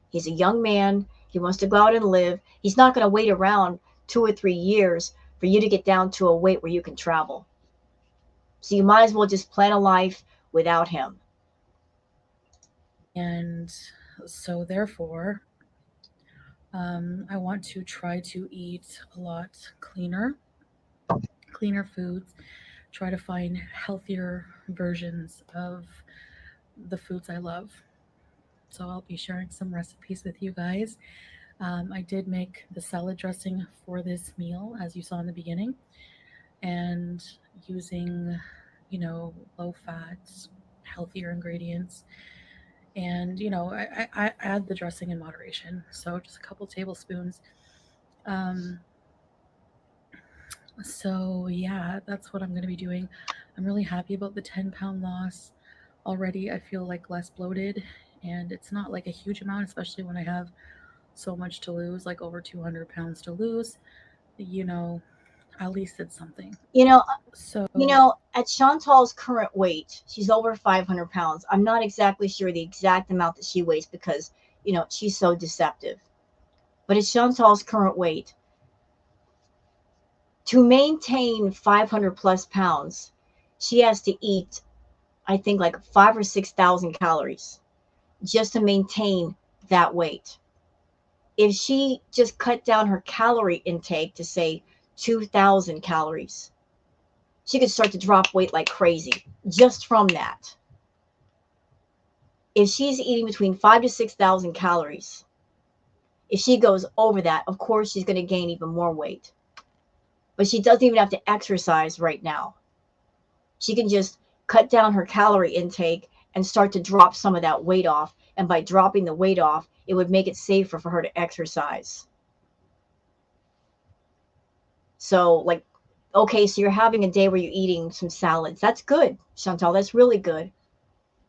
He's a young man. He wants to go out and live. He's not going to wait around 2 or 3 years for you to get down to a weight where you can travel. So you might as well just plan a life without him. And so, therefore, I want to try to eat a lot cleaner foods, try to find healthier versions of the foods I love. So, I'll be sharing some recipes with you guys. I did make the salad dressing for this meal, as you saw in the beginning, and using, low fat, healthier ingredients. And, I add the dressing in moderation. So just a couple tablespoons. Um, so, yeah, that's what I'm going to be doing. I'm really happy about the 10-pound loss already. I feel like less bloated, and it's not like a huge amount, especially when I have so much to lose, like over 200 pounds to lose. You know, at least it's something. You know, So, at Chantal's current weight, she's over 500 pounds. I'm not exactly sure the exact amount that she weighs because, she's so deceptive. But at Chantal's current weight, to maintain 500 plus pounds, she has to eat, I think, like 5 or 6 thousand calories just to maintain that weight. If she just cut down her calorie intake to say 2,000 calories, she could start to drop weight like crazy just from that. If she's eating between 5 to 6 thousand calories, if she goes over that, of course she's going to gain even more weight. But she doesn't even have to exercise right now. She can just cut down her calorie intake and start to drop some of that weight off. And by dropping the weight off, it would make it safer for her to exercise. So, like, okay, so you're having a day where you're eating some salads. That's good, Chantal. That's really good.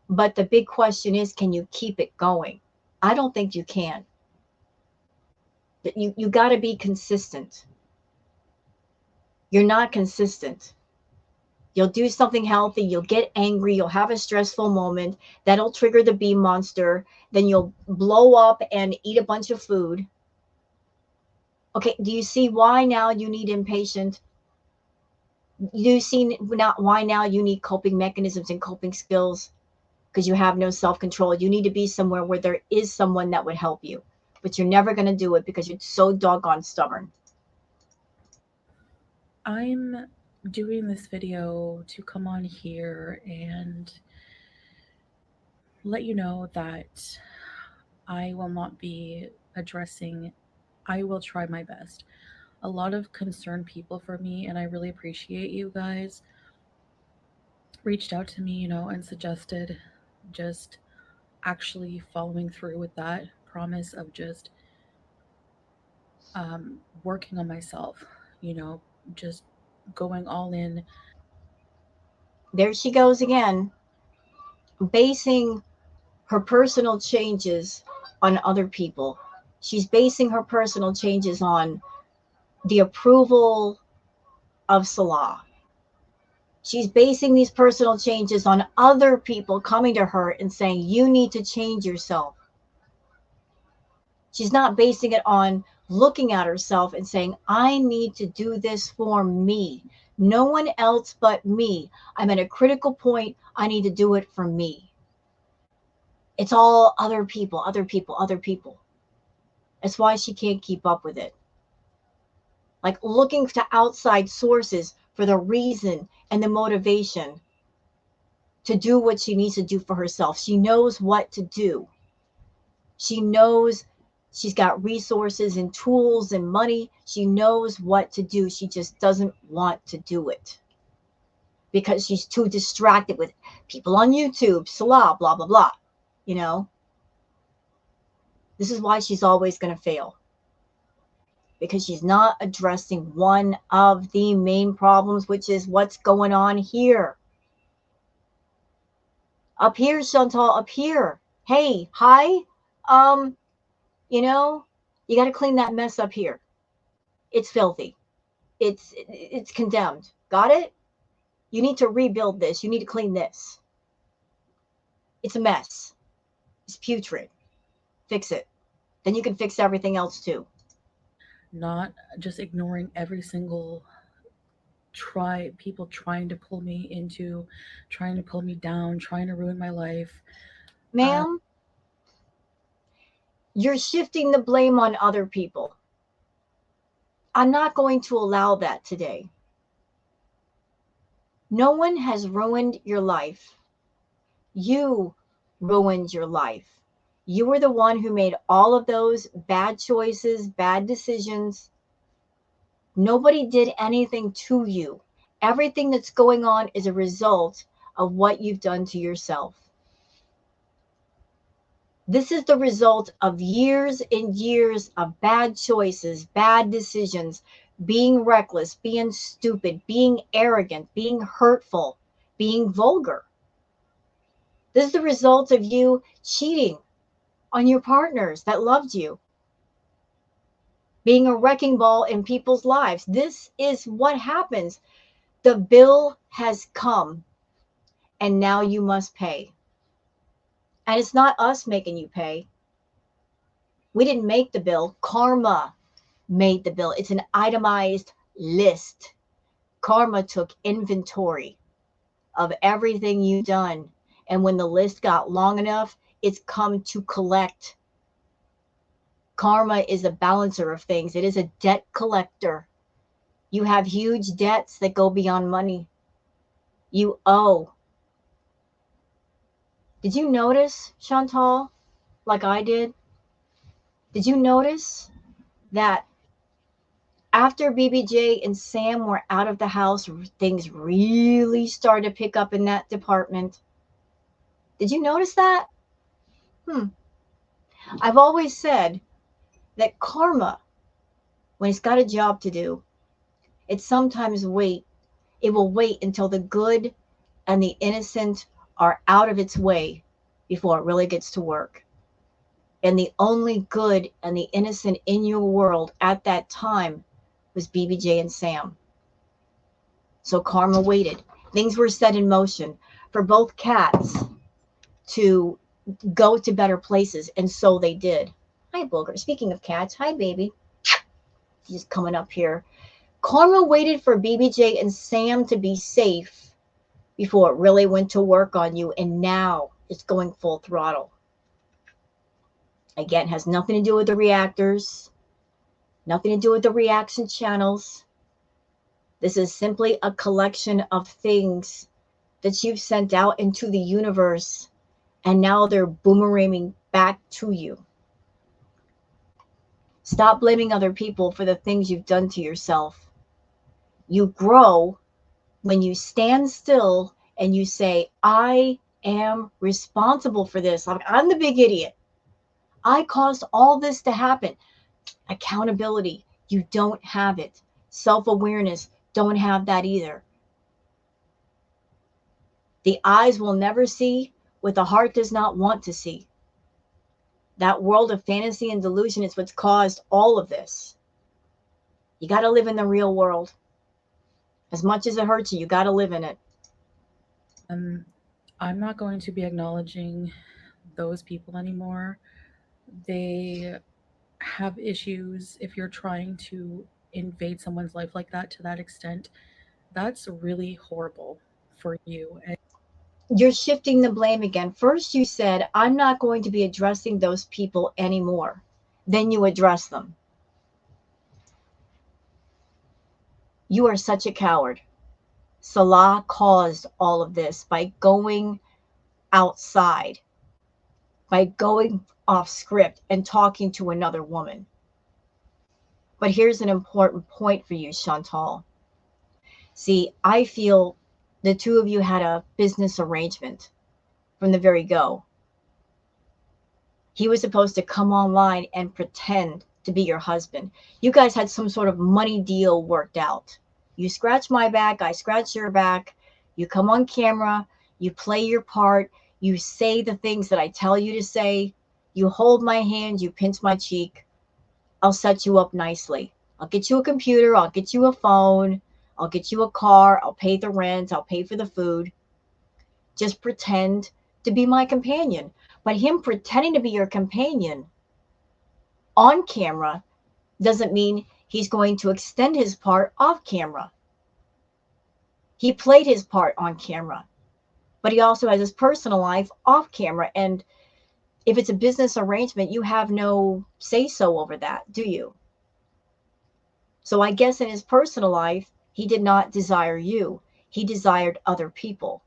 But the big question is, can you keep it going? I don't think you can. You got to be consistent. You're not consistent. You'll do something healthy, you'll get angry, you'll have a stressful moment, that'll trigger the bee monster, then you'll blow up and eat a bunch of food. Okay, do you see why now you need impatient? Do you see not why now you need coping mechanisms and coping skills? Because you have no self-control. You need to be somewhere where there is someone that would help you, but you're never going to do it because you're so doggone stubborn. I'm doing this video to come on here and let you know that I will not be addressing, I will try my best. A lot of concerned people for me, and I really appreciate you guys, reached out to me, and suggested just actually following through with that promise of just working on myself, just going all in. There she goes again, basing her personal changes on other people. She's basing her personal changes on the approval of Salah. She's basing these personal changes on other people coming to her and saying, you need to change yourself. She's not basing it on looking at herself and saying, I need to do this for me. No one else but me. I'm at a critical point. I need to do it for me. It's all other people, other people, other people. That's why she can't keep up with it. Like looking to outside sources for the reason and the motivation to do what she needs to do for herself. She knows what to do. She knows she's got resources and tools and money. She knows what to do. She just doesn't want to do it because she's too distracted with people on YouTube, Salah, blah, blah, blah. You know, this is why she's always going to fail, because she's not addressing one of the main problems, which is what's going on here. Up here, Chantal, up here. Hey, hi. You know, you got to clean that mess up here. It's filthy. It's condemned. Got it? You need to rebuild this. You need to clean this. It's a mess. It's putrid. Fix it. Then you can fix everything else too. Not just ignoring every single people trying to pull me into, trying to pull me down, trying to ruin my life. Uh, Ma'am, you're shifting the blame on other people. I'm not going to allow that today. No one has ruined your life. You ruined your life. You were the one who made all of those bad choices, bad decisions. Nobody did anything to you. Everything that's going on is a result of what you've done to yourself. This is the result of years and years of bad choices, bad decisions, being reckless, being stupid, being arrogant, being hurtful, being vulgar. This is the result of you cheating on your partners that loved you, being a wrecking ball in people's lives. This is what happens. The bill has come, and now you must pay. And it's not us making you pay. We didn't make the bill. Karma made the bill. It's an itemized list. Karma took inventory of everything you've done. And when the list got long enough, it's come to collect. Karma is a balancer of things. It is a debt collector. You have huge debts that go beyond money. You owe. Did you notice, Chantal, like I did? Did you notice that after BBJ and Sam were out of the house, things really started to pick up in that department? Did you notice that? I've always said that karma, when it's got a job to do, it sometimes it will wait until the good and the innocent are out of its way before it really gets to work. And the only good and the innocent in your world at that time was BBJ and Sam. So karma waited. Things were set in motion for both cats to go to better places, and so they did. Hi, Booger. Speaking of cats, hi, baby. He's coming up here. Karma waited for BBJ and Sam to be safe before it really went to work on you, and now it's going full throttle. Again, has nothing to do with the reactors, nothing to do with the reaction channels. This is simply a collection of things that you've sent out into the universe, and now they're boomeranging back to you. Stop blaming other people for the things you've done to yourself. You grow when you stand still and you say, I am responsible for this. I'm the big idiot. I caused all this to happen. Accountability, you don't have it. Self-awareness, don't have that either. The eyes will never see what the heart does not want to see. That world of fantasy and delusion is what's caused all of this. You got to live in the real world. As much as it hurts you, you got to live in it. I'm not going to be acknowledging those people anymore. They have issues. If you're trying to invade someone's life like that to that extent, that's really horrible for you. And You're shifting the blame again. First, you said, I'm not going to be addressing those people anymore. Then you address them. You are such a coward. Salah caused all of this by going outside, by going off script and talking to another woman. But here's an important point for you, Chantal. See, I feel the two of you had a business arrangement from the very go. He was supposed to come online and pretend to be your husband. You guys had some sort of money deal worked out. You scratch my back, I scratch your back. You come on camera, you play your part, you say the things that I tell you to say. You hold my hand, you pinch my cheek. I'll set you up nicely. I'll get you a computer, I'll get you a phone, I'll get you a car, I'll pay the rent, I'll pay for the food. Just pretend to be my companion. But him pretending to be your companion on camera doesn't mean he's going to extend his part off camera. He played his part on camera, but he also has his personal life off camera. And if it's a business arrangement, you have no say so over that, do you? So I guess in his personal life, he did not desire you. He desired other people.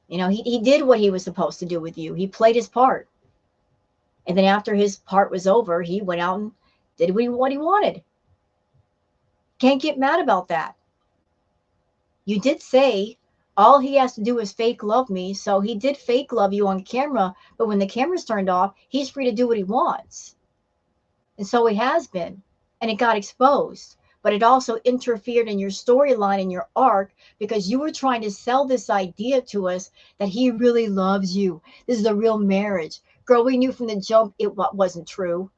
You know, he did what he was supposed to do with you. He played his part. And then after his part was over, he went out and did what he wanted. Can't get mad about that. You did say all he has to do is fake love me. So he did fake love you on camera. But when the camera's turned off, he's free to do what he wants. And so he has been. And it got exposed. But it also interfered in your storyline and your arc because you were trying to sell this idea to us that he really loves you. This is a real marriage. Girl, we knew from the jump it wasn't true.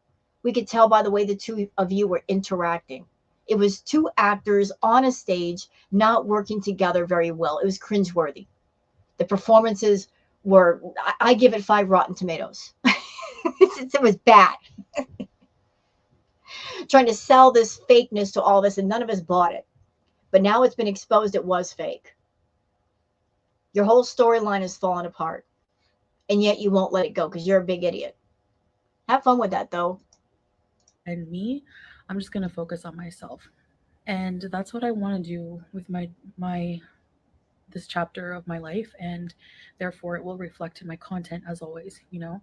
We could tell by the way the two of you were interacting. It was two actors on a stage not working together very well. It was cringeworthy. The performances were, I give it 5 Rotten Tomatoes. It was bad. Trying to sell this fakeness to all of us, and none of us bought it. But now it's been exposed it was fake. Your whole storyline has fallen apart. And yet you won't let it go because you're a big idiot. Have fun with that, though. and me, I'm just going to focus on myself. And that's what I want to do with my this chapter of my life, and therefore it will reflect in my content as always, you know.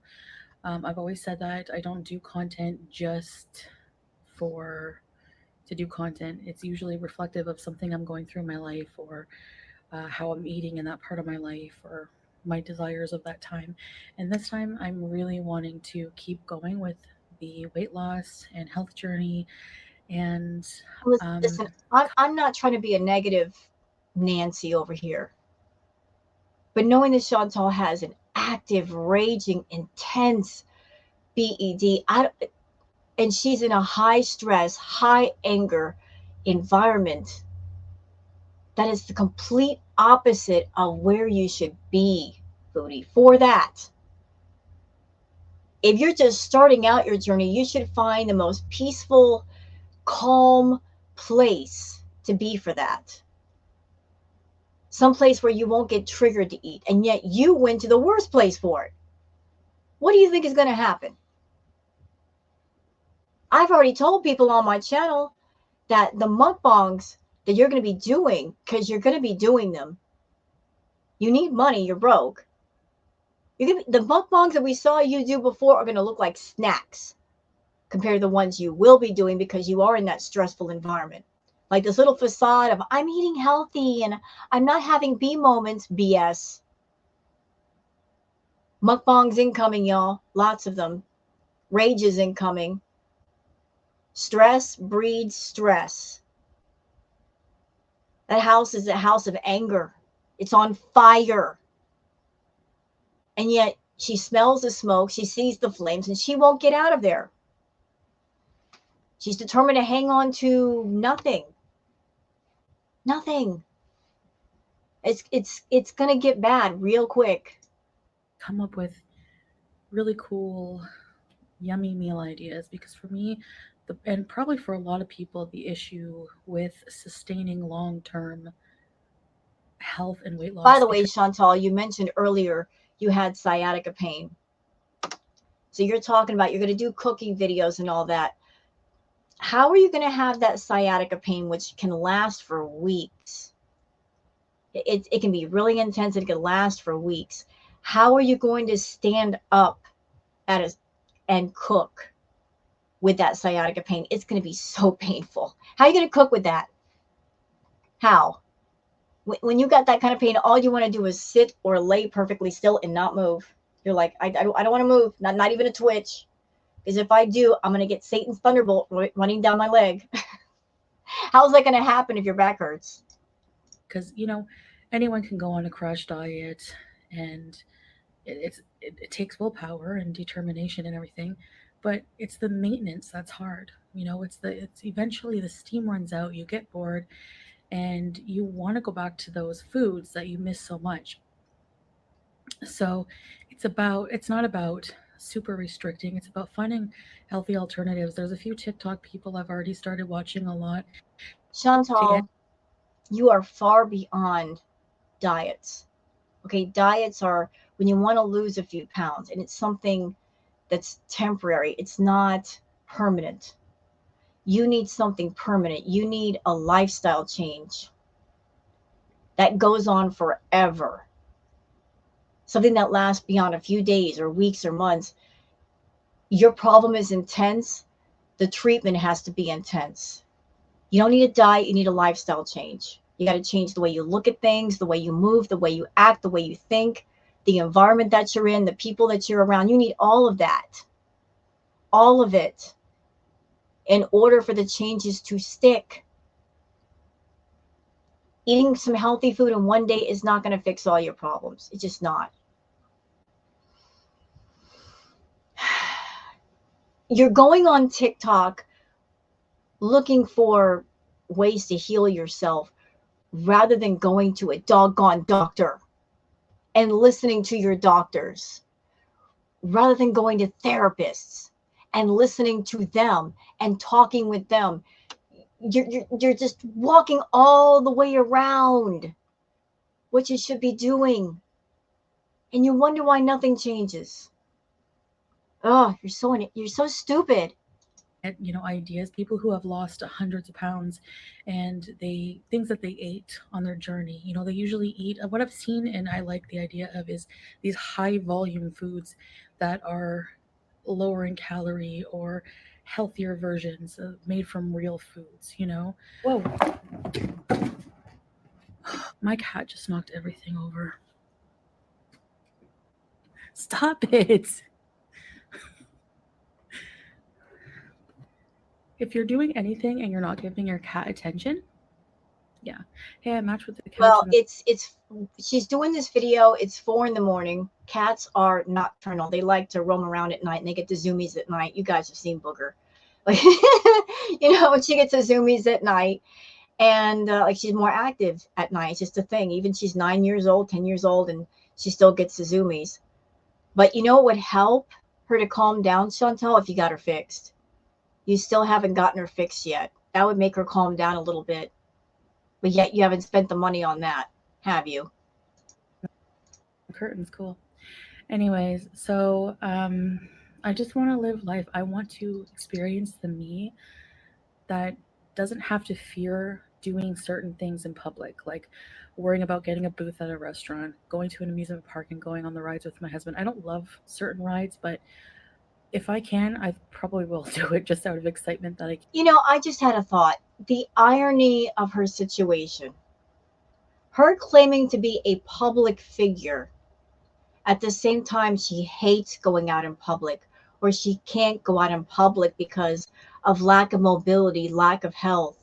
I've always said that I don't do content just for to do content. It's usually reflective of something I'm going through in my life, or how I'm eating in that part of my life, or my desires of that time. And this time, I'm really wanting to keep going with the weight loss and health journey. And um, Listen, I'm not trying to be a negative Nancy over here. But knowing that Chantal has an active, raging, intense BED, and she's in a high stress, high anger environment, that is the complete opposite of where you should be, Foodie. For that, if you're just starting out your journey, you should find the most peaceful, calm place to be for that. Someplace where you won't get triggered to eat. And yet you went to the worst place for it. What do you think is going to happen? I've already told people on my channel that the mukbangs that you're going to be doing, because you're going to be doing them, you need money, you're broke. The mukbangs that we saw you do before are going to look like snacks compared to the ones you will be doing because you are in that stressful environment. Like this little facade of I'm eating healthy and I'm not having B moments, BS. Mukbangs incoming, y'all. Lots of them. Rage is incoming. Stress breeds stress. That house is a house of anger. It's on fire. And yet She smells the smoke, she sees the flames, and she won't get out of there. She's determined to hang on to nothing. Nothing. It's gonna get bad real quick. Come up with really cool, yummy meal ideas, because for me, and probably for a lot of people, the issue with sustaining long term health and weight By loss, the way, because Chantal, you mentioned earlier you had sciatica pain. So you're talking about you're going to do cooking videos and all that. How are you going to have that sciatica pain, which can last for weeks? It can be really intense. It can last for weeks. How are you going to stand up at a, and cook with that sciatica pain? It's going to be so painful. How are you going to cook with that? How? When you got that kind of pain, all you want to do is sit or lay perfectly still and not move. You're like, I don't want to move, not even a twitch. Because if I do, I'm going to get Satan's thunderbolt running down my leg. How's that going to happen if your back hurts? anyone can go on a crash diet, and it takes willpower and determination and everything, but it's the maintenance that's hard. It's eventually the steam runs out, you get bored, and you want to go back to those foods that you miss so much. So it's not about super restricting, it's about finding healthy alternatives. There's a few TikTok people I've already started watching a lot to get. Chantal, you are far beyond diets. Okay, diets are when you want to lose a few pounds, and it's something that's temporary, it's not permanent. You need something permanent. You need a lifestyle change that goes on forever, something that lasts beyond a few days or weeks or months. Your problem is intense, the treatment has to be intense. You don't need a diet, you need a lifestyle change. You got to change the way you look at things, the way you move, the way you act, the way you think, the environment that you're in, the people that you're around. You need all of that, all of it, in order for the changes to stick. Eating some healthy food in one day is not going to fix all your problems. It's just not. You're going on TikTok looking for ways to heal yourself rather than going to a doggone doctor and listening to your doctors, rather than going to therapists and listening to them and talking with them. You're just walking all the way around what you should be doing. And you wonder why nothing changes. Oh, you're so stupid. Ideas, people who have lost hundreds of pounds, and they things that they ate on their journey. They usually eat, what I've seen, and I like the idea of, is these high volume foods that are lower in calorie, or healthier versions made from real foods. Whoa, my cat just knocked everything over. Stop it. If you're doing anything and you're not giving your cat attention, yeah. Hey, I matched with the couch. Well, it's she's doing this video. It's 4 a.m. Cats are nocturnal. They like to roam around at night, and they get the zoomies at night. You guys have seen Booger, like when she gets the zoomies at night, and like she's more active at night. It's just a thing. Even she's 9 years old, 10 years old, and she still gets the zoomies. But you know what would help her to calm down, Chantal, if you got her fixed? You still haven't gotten her fixed yet. That would make her calm down a little bit. But yet you haven't spent the money on that, have you? Curtains, cool. Anyways, so I just want to live life. I want to experience the me that doesn't have to fear doing certain things in public, like worrying about getting a booth at a restaurant, going to an amusement park, and going on the rides with my husband. I don't love certain rides, but if I can, I probably will do it just out of excitement that I can. I just had a thought. The irony of her situation, her claiming to be a public figure, at the same time she hates going out in public, or she can't go out in public because of lack of mobility, lack of health,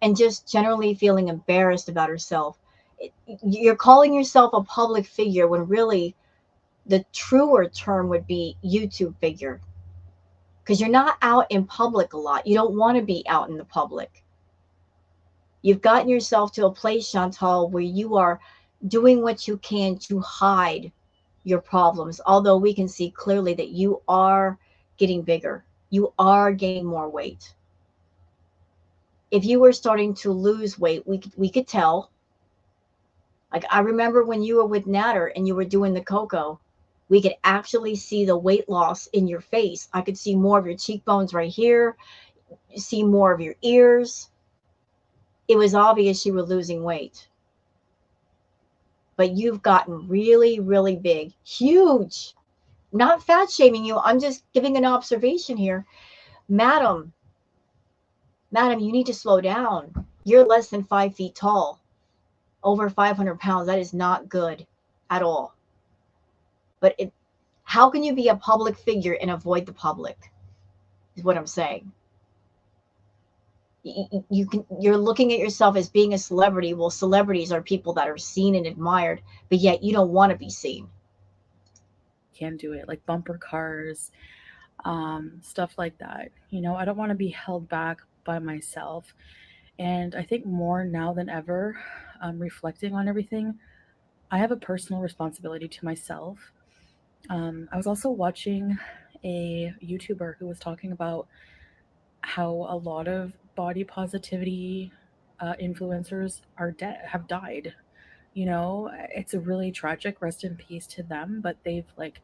and just generally feeling embarrassed about herself. You're calling yourself a public figure when really the truer term would be YouTube figure, because you're not out in public a lot. You don't want to be out in the public. You've gotten yourself to a place, Chantal, where you are doing what you can to hide your problems, although we can see clearly that you are getting bigger. You are gaining more weight. If you were starting to lose weight, we could tell. Like, I remember when you were with Natter and you were doing the cocoa, we could actually see the weight loss in your face. I could see more of your cheekbones right here, see more of your ears. It was obvious you were losing weight. But you've gotten really, really big, huge. Not fat shaming you. I'm just giving an observation here. Madam, madam, you need to slow down. You're less than 5 feet tall, over 500 pounds. That is not good at all. But how can you be a public figure and avoid the public? Is what I'm saying. You're looking at yourself as being a celebrity. Well, celebrities are people that are seen and admired, but yet you don't want to be seen. Can do it, like bumper cars, stuff like that. I don't want to be held back by myself. And I think more now than ever, reflecting on everything, I have a personal responsibility to myself. I was also watching a YouTuber who was talking about how a lot of body positivity influencers have died. It's a really tragic. Rest in peace to them, but they've like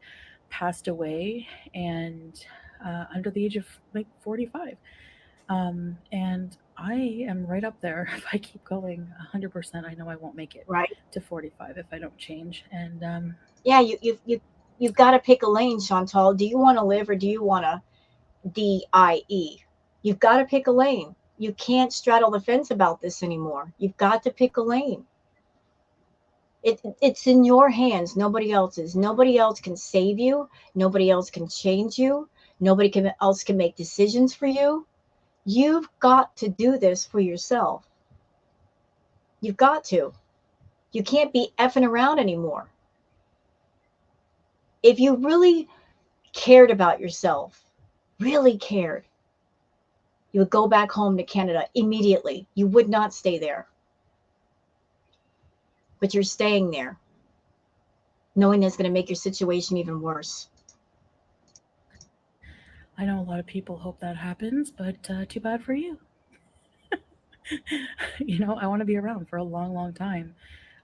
passed away and under the age of like 45. And I am right up there. If I keep going 100%, I know I won't make it Right? to 45 if I don't change. And Yeah, you've got to pick a lane, Chantal. Do you want to live or do you want to DIE? You've got to pick a lane. You can't straddle the fence about this anymore. You've got to pick a lane. It's in your hands, nobody else's. Nobody else can save you. Nobody else can change you. Else can make decisions for you. You've got to do this for yourself. You've got to. You can't be effing around anymore. If you really cared about yourself, really cared, you would go back home to Canada immediately. You would not stay there. But you're staying there, knowing it's going to make your situation even worse. I know a lot of people hope that happens, but too bad for you. I want to be around for a long, long time.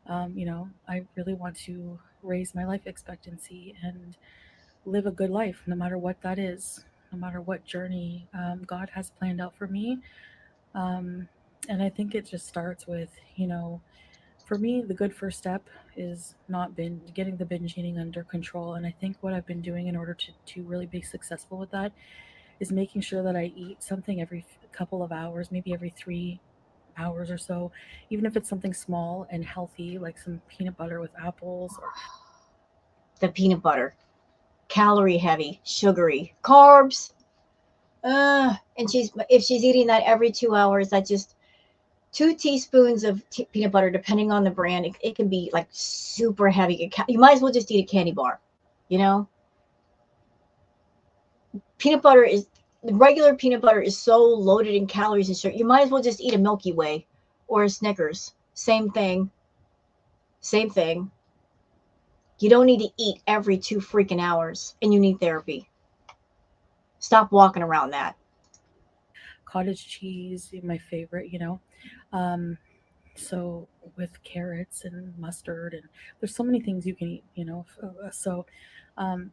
I really want to raise my life expectancy and live a good life, no matter what that is, no matter what journey God has planned out for me. Um, and I think it just starts with, for me, the good first step is not getting the binge eating under control. And I think what I've been doing in order to really be successful with that is making sure that I eat something every couple of hours, maybe every 3 hours or so, even if it's something small and healthy, like some peanut butter with apples or The peanut butter, calorie heavy, sugary, carbs. And if she's eating that every 2 hours, that just 2 teaspoons of peanut butter, depending on the brand, it can be like super heavy. You might as well just eat a candy bar. You know, peanut butter is regular peanut butter is so loaded in calories and sugar. You might as well just eat a Milky Way or a Snickers. Same thing. Same thing. You don't need to eat every 2 freaking hours, and you need therapy. Stop walking around that. cottage cheese, my favorite. Um, so with carrots and mustard, and there's so many things you can eat. So um,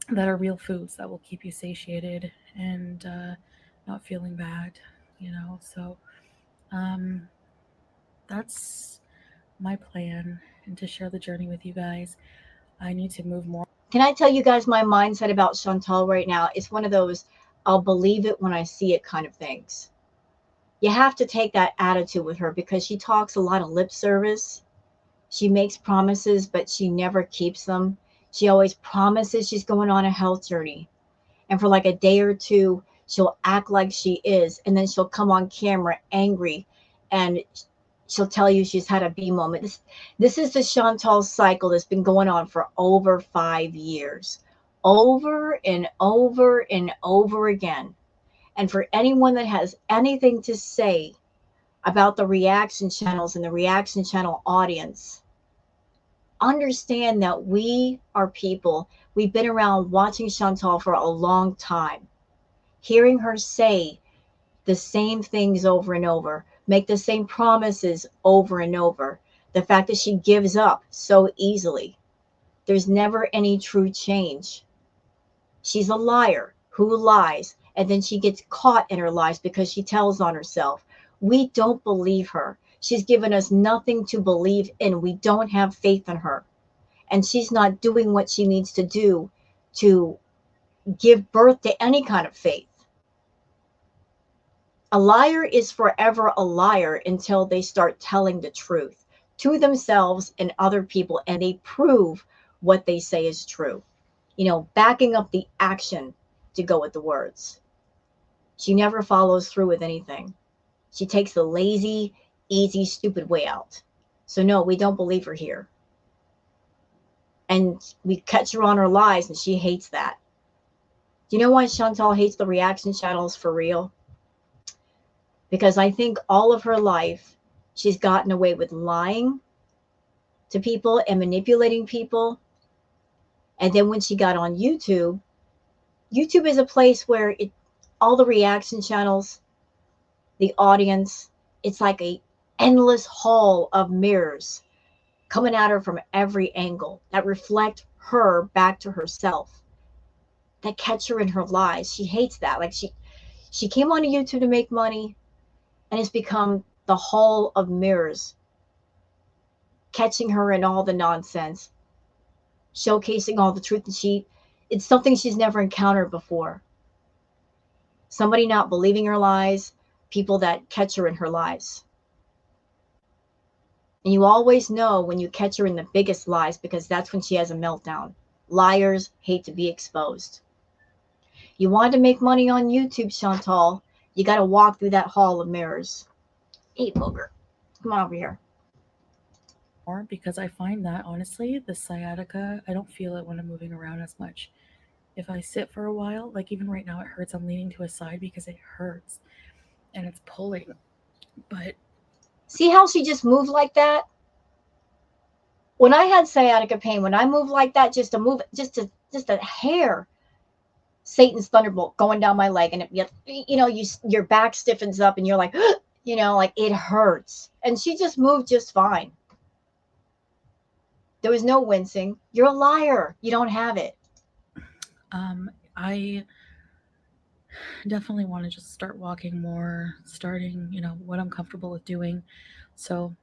that are real foods that will keep you satiated and not feeling bad. So um, that's my plan, and to share the journey with you guys. I need to move more. Can I tell you guys my mindset about Chantal right now? It's one of those I'll believe it when I see it kind of things. You have to take that attitude with her because she talks a lot of lip service. She makes promises, but she never keeps them. She always promises she's going on a health journey. And for like a day or two, she'll act like she is. And then she'll come on camera angry and She'll tell you she's had a B moment. This is the Chantal cycle that's been going on for over 5 years, over and over and over again. And for anyone that has anything to say about the reaction channels and the reaction channel audience, understand that we are people. We've been around watching Chantal for a long time, hearing her say the same things over and over, make the same promises over and over. The fact that she gives up so easily, there's never any true change. She's a liar who lies, and then she gets caught in her lies because she tells on herself. We don't believe her. She's given us nothing to believe in. We don't have faith in her. And she's not doing what she needs to do to give birth to any kind of faith. A liar is forever a liar until they start telling the truth to themselves and other people, and they prove what they say is true. Backing up the action to go with the words. She never follows through with anything. She takes the lazy, easy, stupid way out. So, no, we don't believe her here. And we catch her on her lies, and she hates that. Do you know why Chantal hates the reaction channels for real? Because I think all of her life, she's gotten away with lying to people and manipulating people. And then when she got on YouTube, YouTube is a place where all the reaction channels, the audience, it's like a endless hall of mirrors coming at her from every angle that reflect her back to herself, that catch her in her lies. She hates that. Like she came on YouTube to make money, and it's become the hall of mirrors, catching her in all the nonsense, showcasing all the truth. And it's something she's never encountered before. Somebody not believing her lies, people that catch her in her lies. And you always know when you catch her in the biggest lies, because that's when she has a meltdown. Liars hate to be exposed. You want to make money on YouTube, Chantal, you got to walk through that hall of mirrors. Hey, booger, come on over here. More because I find that honestly, the sciatica, I don't feel it when I'm moving around as much. If I sit for a while, like even right now, it hurts. I'm leaning to a side because it hurts and it's pulling. But see how she just moved like that? When I had sciatica pain, when I moved like that, just a hair, Satan's thunderbolt going down my leg, and your back stiffens up, and you're like, like it hurts. And she just moved just fine. There was no wincing. You're a liar. You don't have it. I definitely want to just start walking more, starting, what I'm comfortable with doing. So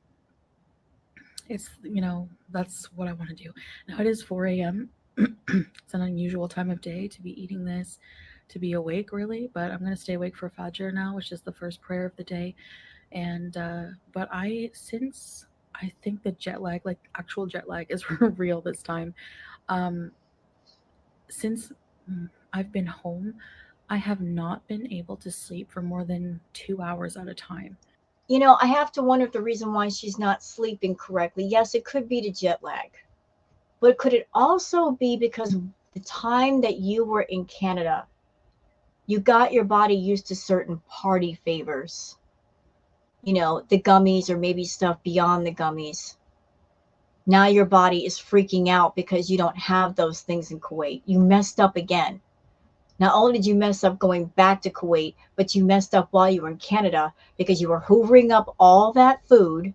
that's what I want to do. Now it is 4 a.m. It's an unusual time of day to be eating this, to be awake really, but I'm going to stay awake for Fajr now, which is the first prayer of the day. And, but since I think the jet lag, like actual jet lag, is real this time, um, since I've been home, I have not been able to sleep for more than 2 hours at a time. I have to wonder if the reason why she's not sleeping correctly, yes, it could be the jet lag, but could it also be because the time that you were in Canada, you got your body used to certain party favors, the gummies or maybe stuff beyond the gummies. Now your body is freaking out because you don't have those things in Kuwait. You messed up again. Not only did you mess up going back to Kuwait, but you messed up while you were in Canada because you were hoovering up all that food.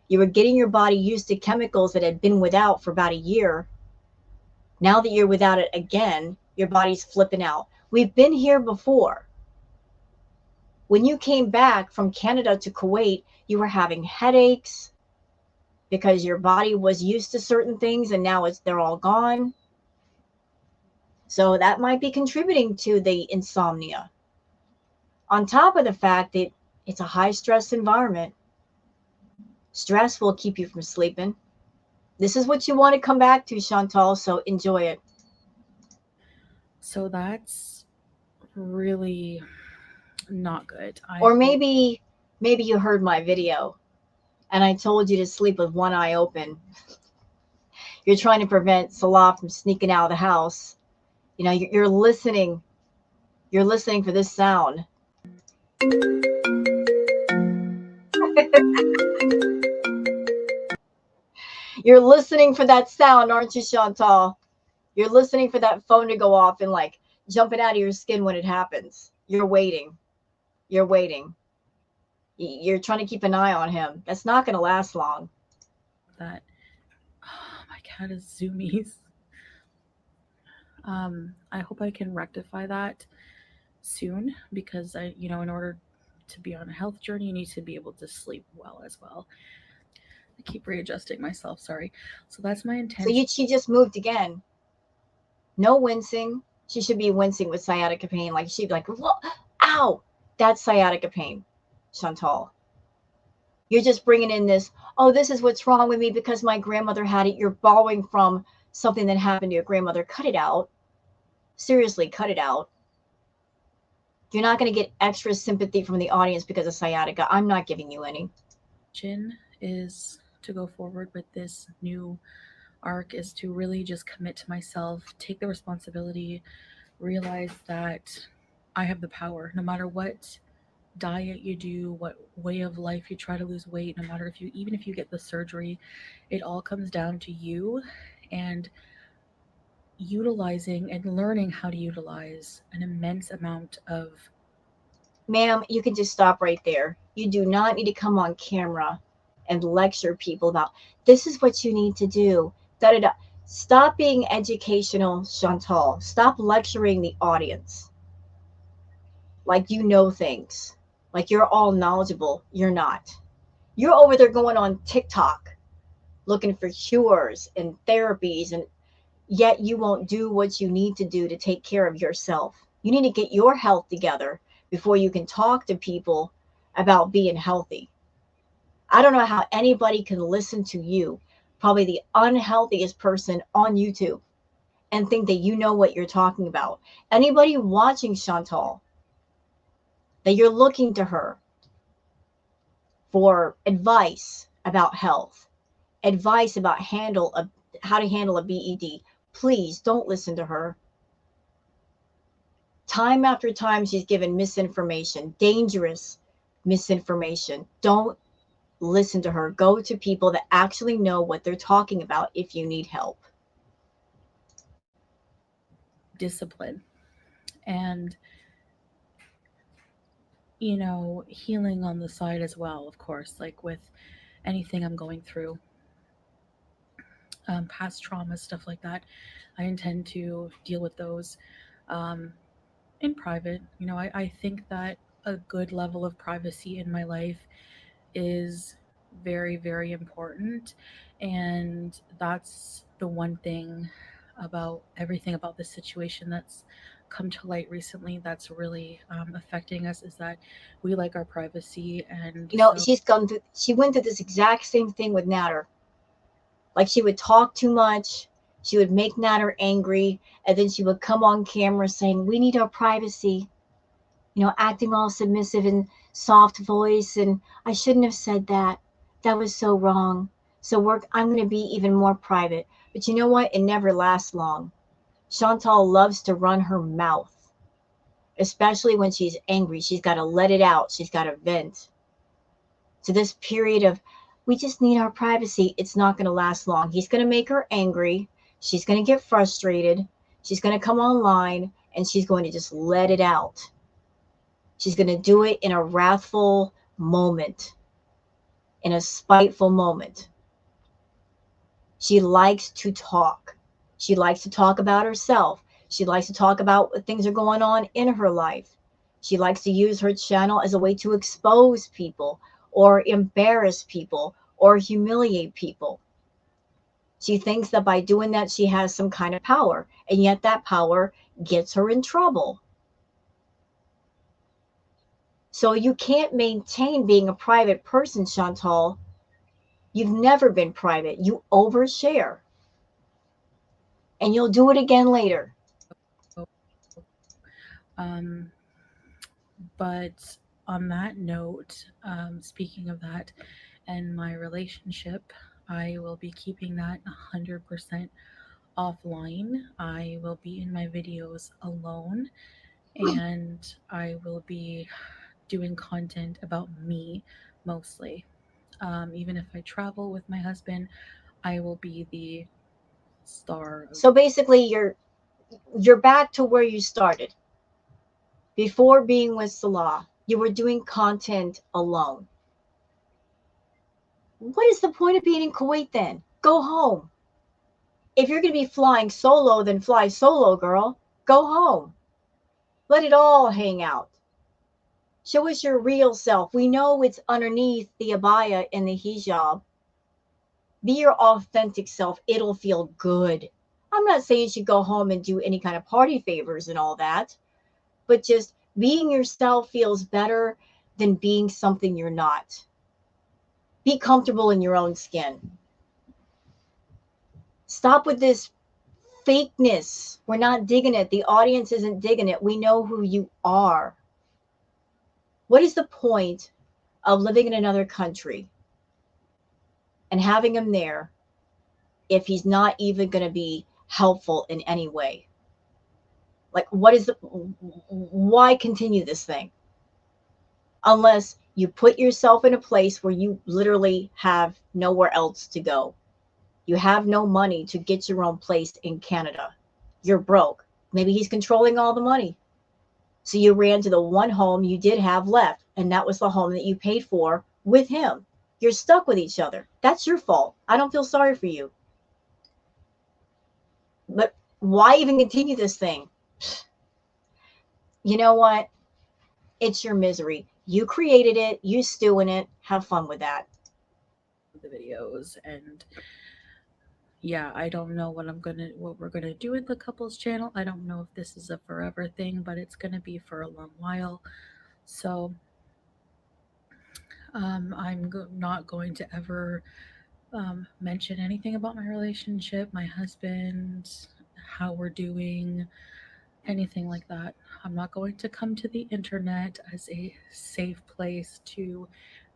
You were getting your body used to chemicals that had been without for about a year. Now that you're without it again, your body's flipping out. We've been here before. When you came back from Canada to Kuwait, you were having headaches because your body was used to certain things, and now they're all gone. So that might be contributing to the insomnia. On top of the fact that it's a high stress environment, stress will keep you from sleeping. This is what you want to come back to, Chantal, so enjoy it. So that's really not good. I Or hope. maybe you heard my video and I told you to sleep with one eye open. You're trying to prevent Salah from sneaking out of the house. You know, you're listening. You're listening for this sound. You're listening for that sound, aren't you, Chantal? You're listening for that phone to go off and like jumping out of your skin when it happens. You're waiting. You're waiting. You're trying to keep an eye on him. That's not going to last long. That my cat is zoomies. I hope I can rectify that soon because in order to be on a health journey, you need to be able to sleep well as well. I keep readjusting myself. Sorry. So that's my So intention. she just moved again. No wincing. She should be wincing with sciatica pain. Like she'd be like, "Whoa, ow!" That's sciatica pain, Chantal. You're just bringing in this. Oh, this is what's wrong with me because my grandmother had it. You're borrowing from something that happened to your grandmother. Cut it out. Seriously, cut it out. You're not going to get extra sympathy from the audience because of sciatica. I'm not giving you any. Is to go forward with this new arc is to really just commit to myself, take the responsibility, realize that I have the power no matter what diet you do, what way of life you try to lose weight, no matter if you even if you get the surgery, it all comes down to you and utilizing and learning how to utilize an immense amount of Ma'am, you can just stop right there. You do not need to come on camera and lecture people about this is what you need to do. Da da da. Stop being educational, Chantal. Stop lecturing the audience like you know things, like you're all knowledgeable. You're not. You're over there going on TikTok looking for cures and therapies, and yet you won't do what you need to do to take care of yourself. You need to get your health together before you can talk to people about being healthy. I don't know how anybody can listen to you, probably the unhealthiest person on YouTube, and think that you know what you're talking about. Anybody watching Chantal, that you're looking to her for advice about health, advice about how to handle a BED, please don't listen to her. Time after time, she's given misinformation, dangerous misinformation. Don't listen to her. Go to people that actually know what they're talking about if you need help. discipline and healing on the side as well, of course, like with anything I'm going through, past trauma, stuff like that. I intend to deal with those um, in private. I think that a good level of privacy in my life is very, very important. And that's the one thing about everything about this situation that's come to light recently that's really affecting us is that we like our privacy. And You know, so she went through this exact same thing with Natter. Like she would talk too much, she would make Natter angry, and then she would come on camera saying, "We need our privacy," acting all submissive and soft voice, and I shouldn't have said that. That was so wrong. So I'm going to be even more private. But you know what? It never lasts long. Chantal loves to run her mouth, especially when she's angry. She's got to let it out. She's got to vent. So this period of we just need our privacy, it's not going to last long. He's going to make her angry. She's going to get frustrated. She's going to come online and she's going to just let it out. She's going to do it in a wrathful moment, in a spiteful moment. She likes to talk. She likes to talk about herself. She likes to talk about what things are going on in her life. She likes to use her channel as a way to expose people or embarrass people or humiliate people. She thinks that by doing that, she has some kind of power, and yet that power gets her in trouble. So you can't maintain being a private person, Chantal. You've never been private. You overshare, and you'll do it again later. um, but on that note, speaking of that, And my relationship, I will be keeping that 100% offline. I will be in my videos alone, and I will be doing content about me mostly. Even if I travel with my husband, I will be the star of. So basically, you're back to where you started. Before being with Salah, you were doing content alone. What is the point of being in Kuwait then? Go home. If you're going to be flying solo, then fly solo, girl. Go home. Let it all hang out. Show us your real self. We know it's underneath the abaya and the hijab. Be your authentic self. It'll feel good. I'm not saying you should go home and do any kind of party favors and all that, but just being yourself feels better than being something you're not. Be comfortable in your own skin. Stop with this fakeness. We're not digging it. The audience isn't digging it. We know who you are. What is the point of living in another country and having him there if he's not even going to be helpful in any way? Like, why continue this thing? Unless you put yourself in a place where you literally have nowhere else to go. You have no money to get your own place in Canada. You're broke. Maybe he's controlling all the money. So you ran to the one home you did have left, and that was the home that you paid for with him. You're stuck with each other. That's your fault. I don't feel sorry for you. But why even continue this thing? You know what? It's your misery. You created it. You stew in it. Have fun with that. The videos. And yeah, I don't know what we're gonna do with the couples channel. I don't know if this is a forever thing, but it's gonna be for a long while. So not going to ever mention anything about my relationship, my husband, how we're doing, anything like that. I'm not going to come to the internet as a safe place to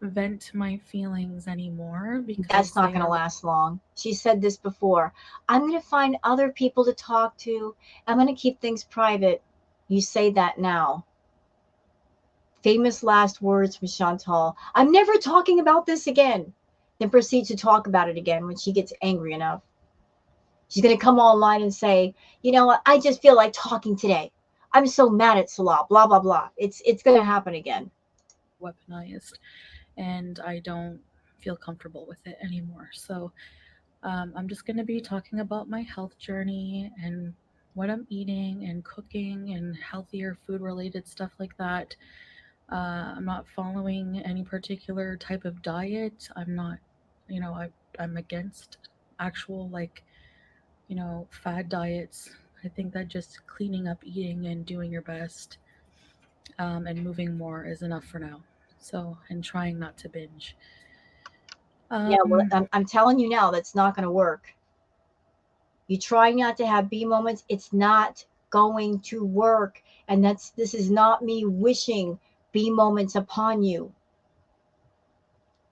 vent my feelings anymore because That's not they going to are. last long. She said this before. I'm going to find other people to talk to. I'm going to keep things private. You say that now. Famous last words from Chantal. I'm never talking about this again. Then proceed to talk about it again when she gets angry enough. She's going to come online and say, you know what? I just feel like talking today. I'm so mad at Salah. Blah, blah, blah. It's going to happen again. Weaponized, and I don't feel comfortable with it anymore. So I'm just going to be talking about my health journey and what I'm eating and cooking and healthier food related stuff like that. I'm not following any particular type of diet. I'm not, I'm against actual, like, fad diets. I think that just cleaning up eating and doing your best, and moving more is enough for now. So, and trying not to binge. Yeah, well, Um, I'm telling you now, that's not going to work. You try not to have B moments, it's not going to work. And this is not me wishing B moments upon you.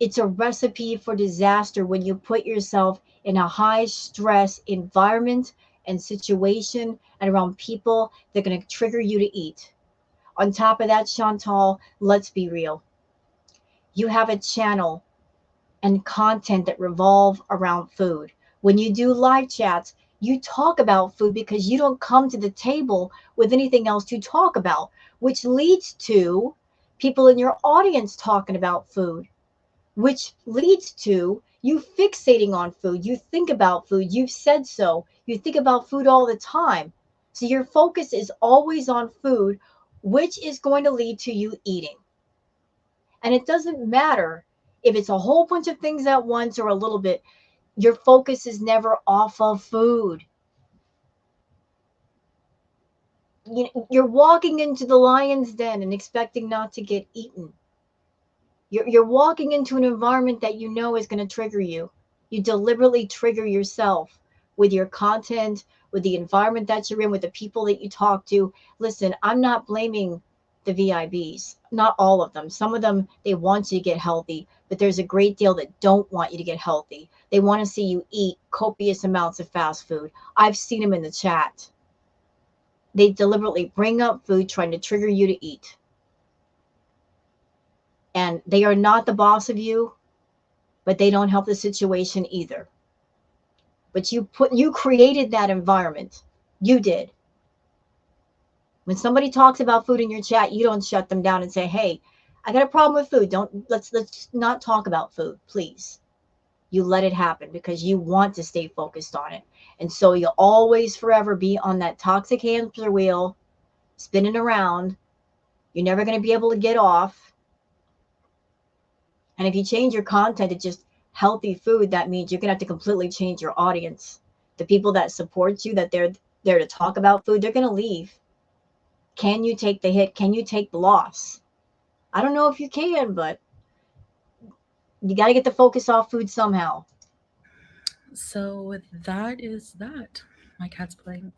It's a recipe for disaster when you put yourself in a high stress environment and situation and around people that are going to trigger you to eat. On top of that, Chantal, let's be real. You have a channel and content that revolve around food. When you do live chats, you talk about food because you don't come to the table with anything else to talk about, which leads to people in your audience talking about food, which leads to you fixating on food. You think about food. You've said so. You think about food all the time. So your focus is always on food, which is going to lead to you eating. And it doesn't matter if it's a whole bunch of things at once or a little bit, your focus is never off of food. You're walking into the lion's den and expecting not to get eaten. You're walking into an environment that you know is going to trigger you. You deliberately trigger yourself with your content, with the environment that you're in, with the people that you talk to. Listen, I'm not blaming the VIBs. Not all of them. Some of them, they want you to get healthy, but there's a great deal that don't want you to get healthy. They want to see you eat copious amounts of fast food. I've seen them in the chat. They deliberately bring up food trying to trigger you to eat. And they are not the boss of you, but they don't help the situation either. But you created that environment. You did. When somebody talks about food in your chat, you don't shut them down and say, "Hey, I got a problem with food. Don't let's not talk about food, please." You let it happen because you want to stay focused on it. And so you'll always forever be on that toxic hamster wheel spinning around. You're never going to be able to get off. And if you change your content to just healthy food, that means you're going to have to completely change your audience. The people that support you, that they're there to talk about food, they're going to leave. Can you take the hit? Can you take the loss? I don't know if you can, but you got to get the focus off food somehow. So that is that. My cat's playing.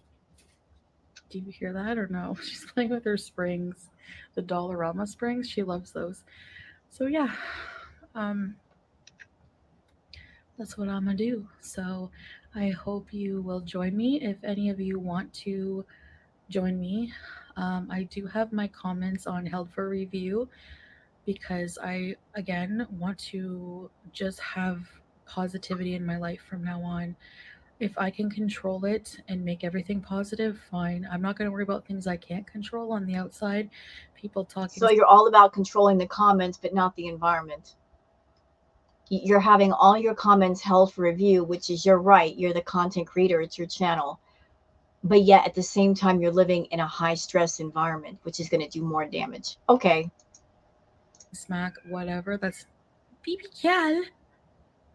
Do you hear that or no? She's playing with her springs, the Dollarama springs. She loves those. So yeah, um, that's what I'm gonna do. So I hope you will join me if any of you want to join me. I do have my comments on held for review because I again want to just have positivity in my life from now on. If I can control it and make everything positive, fine. I'm not going to worry about things I can't control on the outside. People talking. So you're all about controlling the comments, but not the environment. You're having all your comments held for review, which is your right. You're the content creator, it's your channel. But yet at the same time, you're living in a high stress environment, which is going to do more damage. Okay. Smack, whatever. That's BB gal.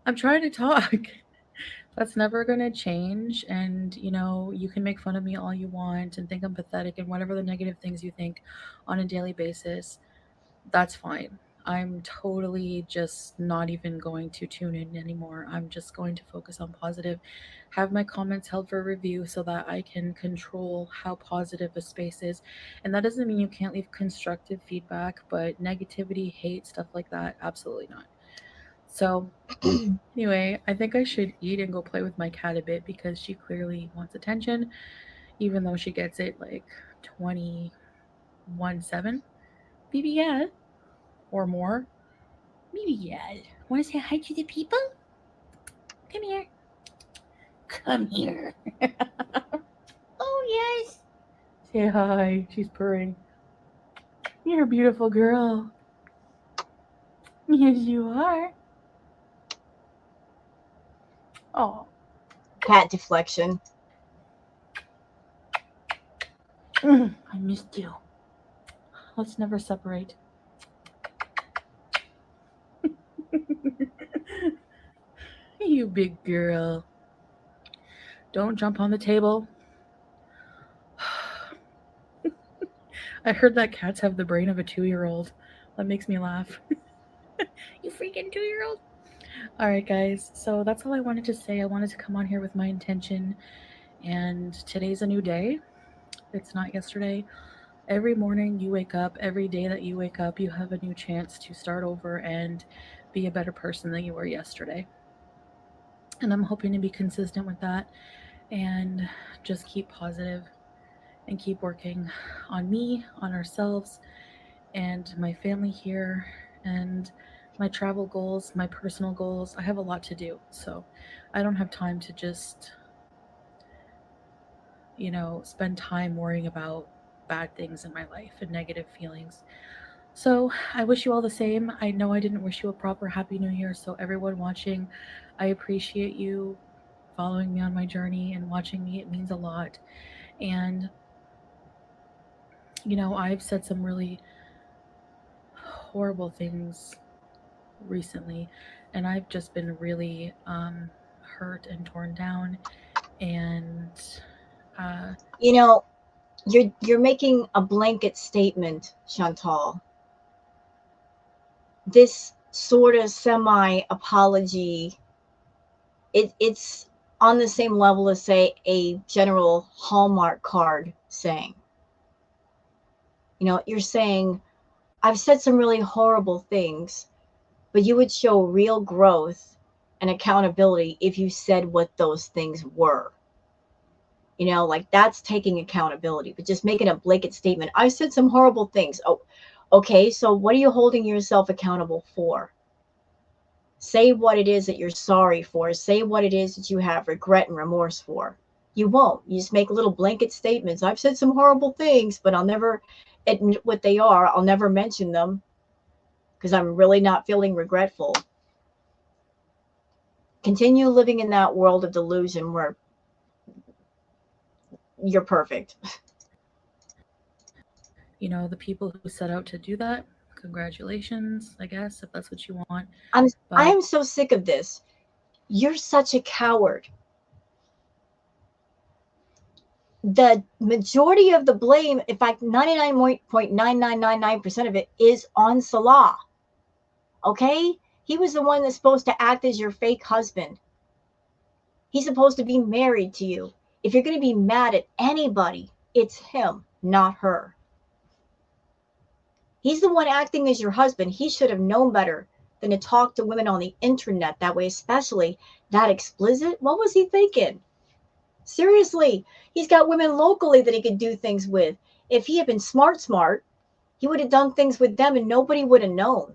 I'm trying to talk. That's never going to change. And, you can make fun of me all you want and think I'm pathetic and whatever the negative things you think on a daily basis. That's fine. I'm totally just not even going to tune in anymore. I'm just going to focus on positive, have my comments held for review so that I can control how positive a space is. And that doesn't mean you can't leave constructive feedback, but negativity, hate, stuff like that, absolutely not. So, anyway, I think I should eat and go play with my cat a bit because she clearly wants attention, even though she gets it like 21/7. Baby, yeah, or more. Maybe yeah. Want to say hi to the people? Come here. Come here. Oh, yes. Say hi. She's purring. You're a beautiful girl. Yes, you are. Oh, Cat deflection. I missed you. Let's never separate. You big girl. Don't jump on the table. I heard that cats have the brain of a 2-year-old. That makes me laugh. You freaking 2-year-old. All right, guys. So that's all I wanted to say. I wanted to come on here with my intention. And today's a new day. It's not yesterday. Every morning you wake up, every day that you wake up, you have a new chance to start over and be a better person than you were yesterday. And I'm hoping to be consistent with that and just keep positive and keep working on me, on ourselves, and my family here, and my travel goals, my personal goals. I have a lot to do. So I don't have time to just, spend time worrying about bad things in my life and negative feelings. So I wish you all the same. I know I didn't wish you a proper Happy New Year. So, everyone watching, I appreciate you following me on my journey and watching me. It means a lot. And, I've said some really horrible things recently, and I've just been really hurt and torn down. And uh, You know, you're making a blanket statement, Chantal. This sort of semi apology, it's on the same level as say a general Hallmark card saying. You're saying, I've said some really horrible things, but you would show real growth and accountability if you said what those things were. Like that's taking accountability, but just making a blanket statement. I said some horrible things. Oh, okay. So what are you holding yourself accountable for? Say what it is that you're sorry for. Say what it is that you have regret and remorse for. You won't. You just make little blanket statements. I've said some horrible things, but I'll never admit what they are. I'll never mention them because I'm really not feeling regretful. Continue living in that world of delusion where you're perfect. The people who set out to do that, congratulations, I guess, if that's what you want. I'm I But am so sick of this. You're such a coward. The majority of the blame, in fact, 99.9999% of it is on Salah. Okay? He was the one that's supposed to act as your fake husband. He's supposed to be married to you. If you're going to be mad at anybody, it's him, not her. He's the one acting as your husband. He should have known better than to talk to women on the internet that way, especially that explicit. What was he thinking? Seriously, he's got women locally that he could do things with. If he had been smart, he would have done things with them and nobody would have known.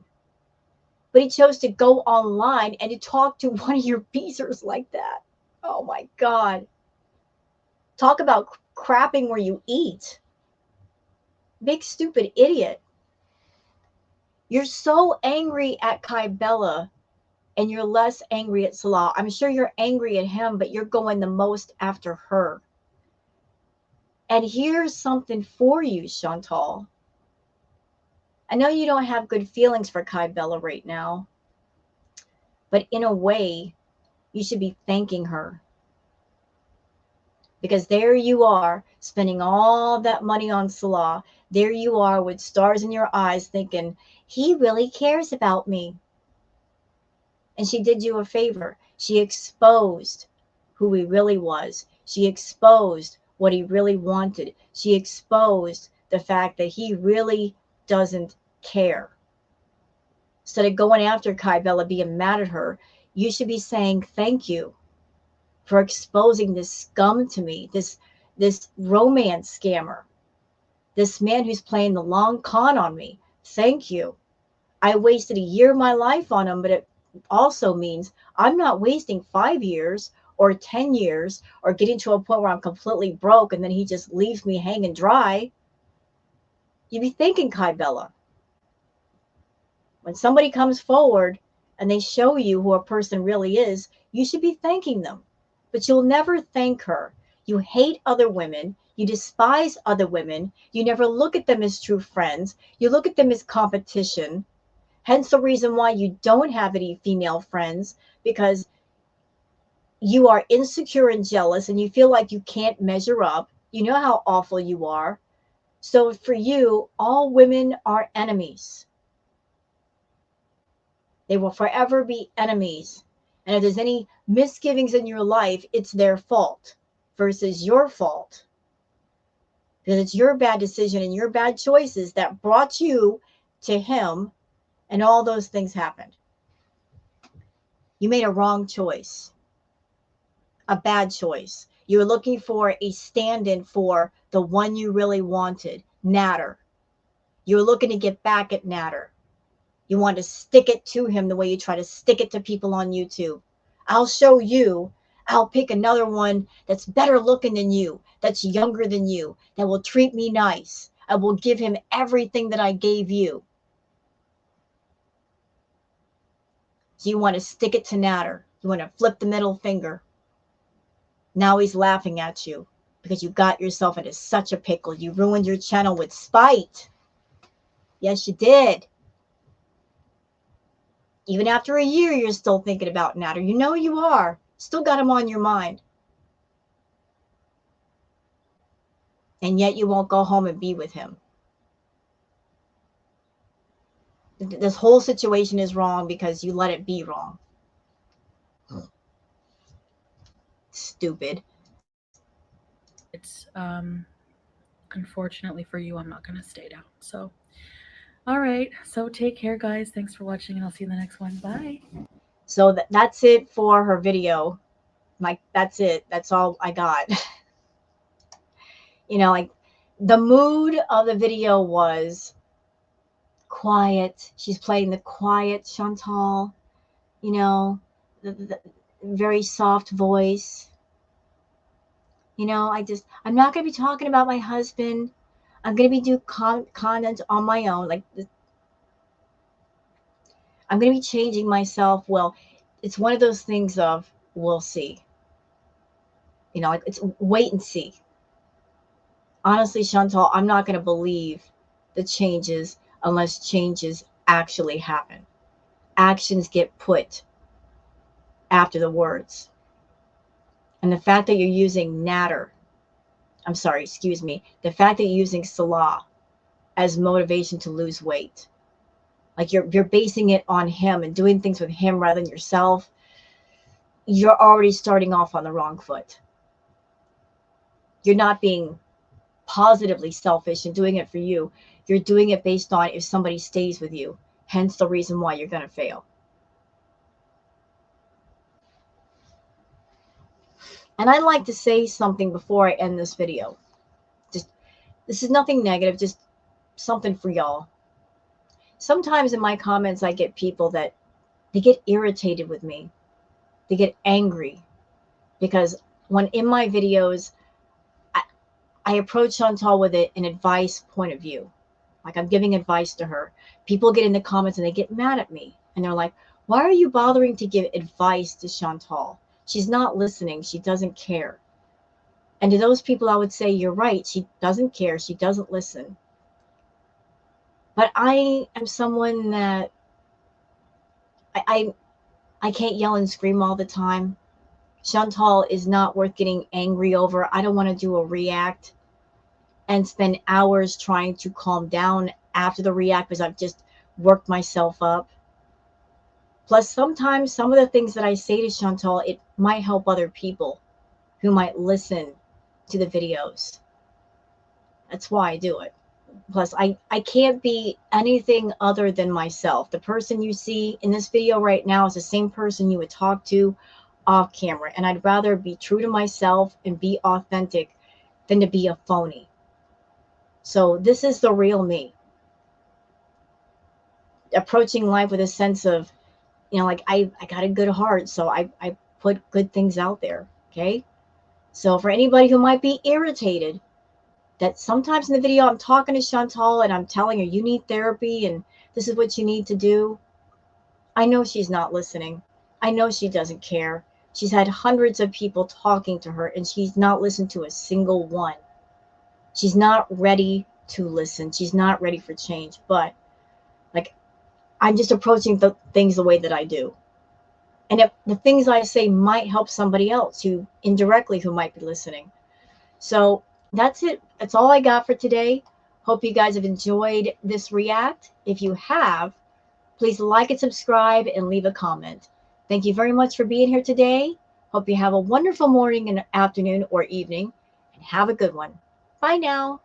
But he chose to go online and to talk to one of your beezers like that. Oh my God. Talk about crapping where you eat. Big stupid idiot. You're so angry at Kybella and you're less angry at Salah. I'm sure you're angry at him, but you're going the most after her. And here's something for you, Chantal. I know you don't have good feelings for Kybella right now, but in a way, you should be thanking her. Because there you are, spending all that money on Salah. There you are with stars in your eyes thinking, he really cares about me. And she did you a favor. She exposed who he really was. She exposed what he really wanted. She exposed the fact that he really doesn't care. Instead of going after Kybella, being mad at her, you should be saying thank you for exposing this scum to me, this romance scammer, this man who's playing the long con on me. Thank you. I wasted a year of my life on him, but it also means I'm not wasting 5 years or 10 years or getting to a point where I'm completely broke and then he just leaves me hanging dry. You'd be thinking, Kybella, when somebody comes forward and they show you who a person really is, you should be thanking them. But you'll never thank her. You hate other women. You despise other women. You never look at them as true friends. You look at them as competition. Hence the reason why you don't have any female friends, because you are insecure and jealous and you feel like you can't measure up. You know how awful you are. So for you, all women are enemies. They will forever be enemies. And if there's any misgivings in your life, it's their fault versus your fault. Because it's your bad decision and your bad choices that brought you to him, and all those things happened. You made a wrong choice, a bad choice. You were looking for a stand-in for the one you really wanted, Natter. You were looking to get back at Natter. You want to stick it to him the way you try to stick it to people on YouTube. I'll show you. I'll pick another one that's better looking than you, that's younger than you, that will treat me nice. I will give him everything that I gave you. So you want to stick it to Natter. You want to flip the middle finger. Now he's laughing at you because you got yourself into such a pickle. You ruined your channel with spite. Yes, you did. Even after a year, you're still thinking about Natter. You know you are. Still got him on your mind. And yet you won't go home and be with him. This whole situation is wrong because you let it be wrong. Stupid. it's unfortunately for you, I'm not going to stay down. So, all right. So take care, guys. Thanks for watching, and I'll see you in the next one. Bye. So that's it for her video. Like, that's it. That's all I got. Like, the mood of the video was quiet. She's playing the quiet Chantal, you know, the very soft voice. I'm not going to be talking about my husband. I'm going to be doing content on my own. Like, I'm going to be changing myself. Well, it's one of those things of, we'll see. It's wait and see. Honestly, Chantal, I'm not going to believe the changes unless changes actually happen. Actions get put after the words. And the fact that you're using the fact that you're using Salah as motivation to lose weight, like you're basing it on him and doing things with him rather than yourself, you're already starting off on the wrong foot. You're not being positively selfish and doing it for you. You're doing it based on if somebody stays with you. Hence the reason why you're going to fail. And I'd like to say something before I end this video. This is nothing negative, just something for y'all. Sometimes in my comments, I get people that they get irritated with me. They get angry because when in my videos, I approach Chantal with an advice point of view. Like, I'm giving advice to her. People get in the comments and they get mad at me. And they're like, why are you bothering to give advice to Chantal? She's not listening. She doesn't care. And to those people, I would say, you're right. She doesn't care. She doesn't listen. But I am someone that I can't yell and scream all the time. Chantal is not worth getting angry over. I don't want to do a react and spend hours trying to calm down after the react because I've just worked myself up. Plus, sometimes some of the things that I say to Chantal, it might help other people who might listen to the videos. That's why I do it. Plus, I can't be anything other than myself. The person you see in this video right now is the same person you would talk to off camera. And I'd rather be true to myself and be authentic than to be a phony. So this is the real me. Approaching life with a sense of, like, I got a good heart, so I put good things out there, okay? So for anybody who might be irritated that sometimes in the video I'm talking to Chantal and I'm telling her, you need therapy and this is what you need to do, I know she's not listening. I know she doesn't care. She's had hundreds of people talking to her and she's not listened to a single one. She's not ready to listen. She's not ready for change. But, like, I'm just approaching the things the way that I do. And if the things I say might help somebody else who might be listening. So that's it. That's all I got for today. Hope you guys have enjoyed this react. If you have, please like and subscribe and leave a comment. Thank you very much for being here today. Hope you have a wonderful morning and afternoon or evening, and have a good one. Bye now.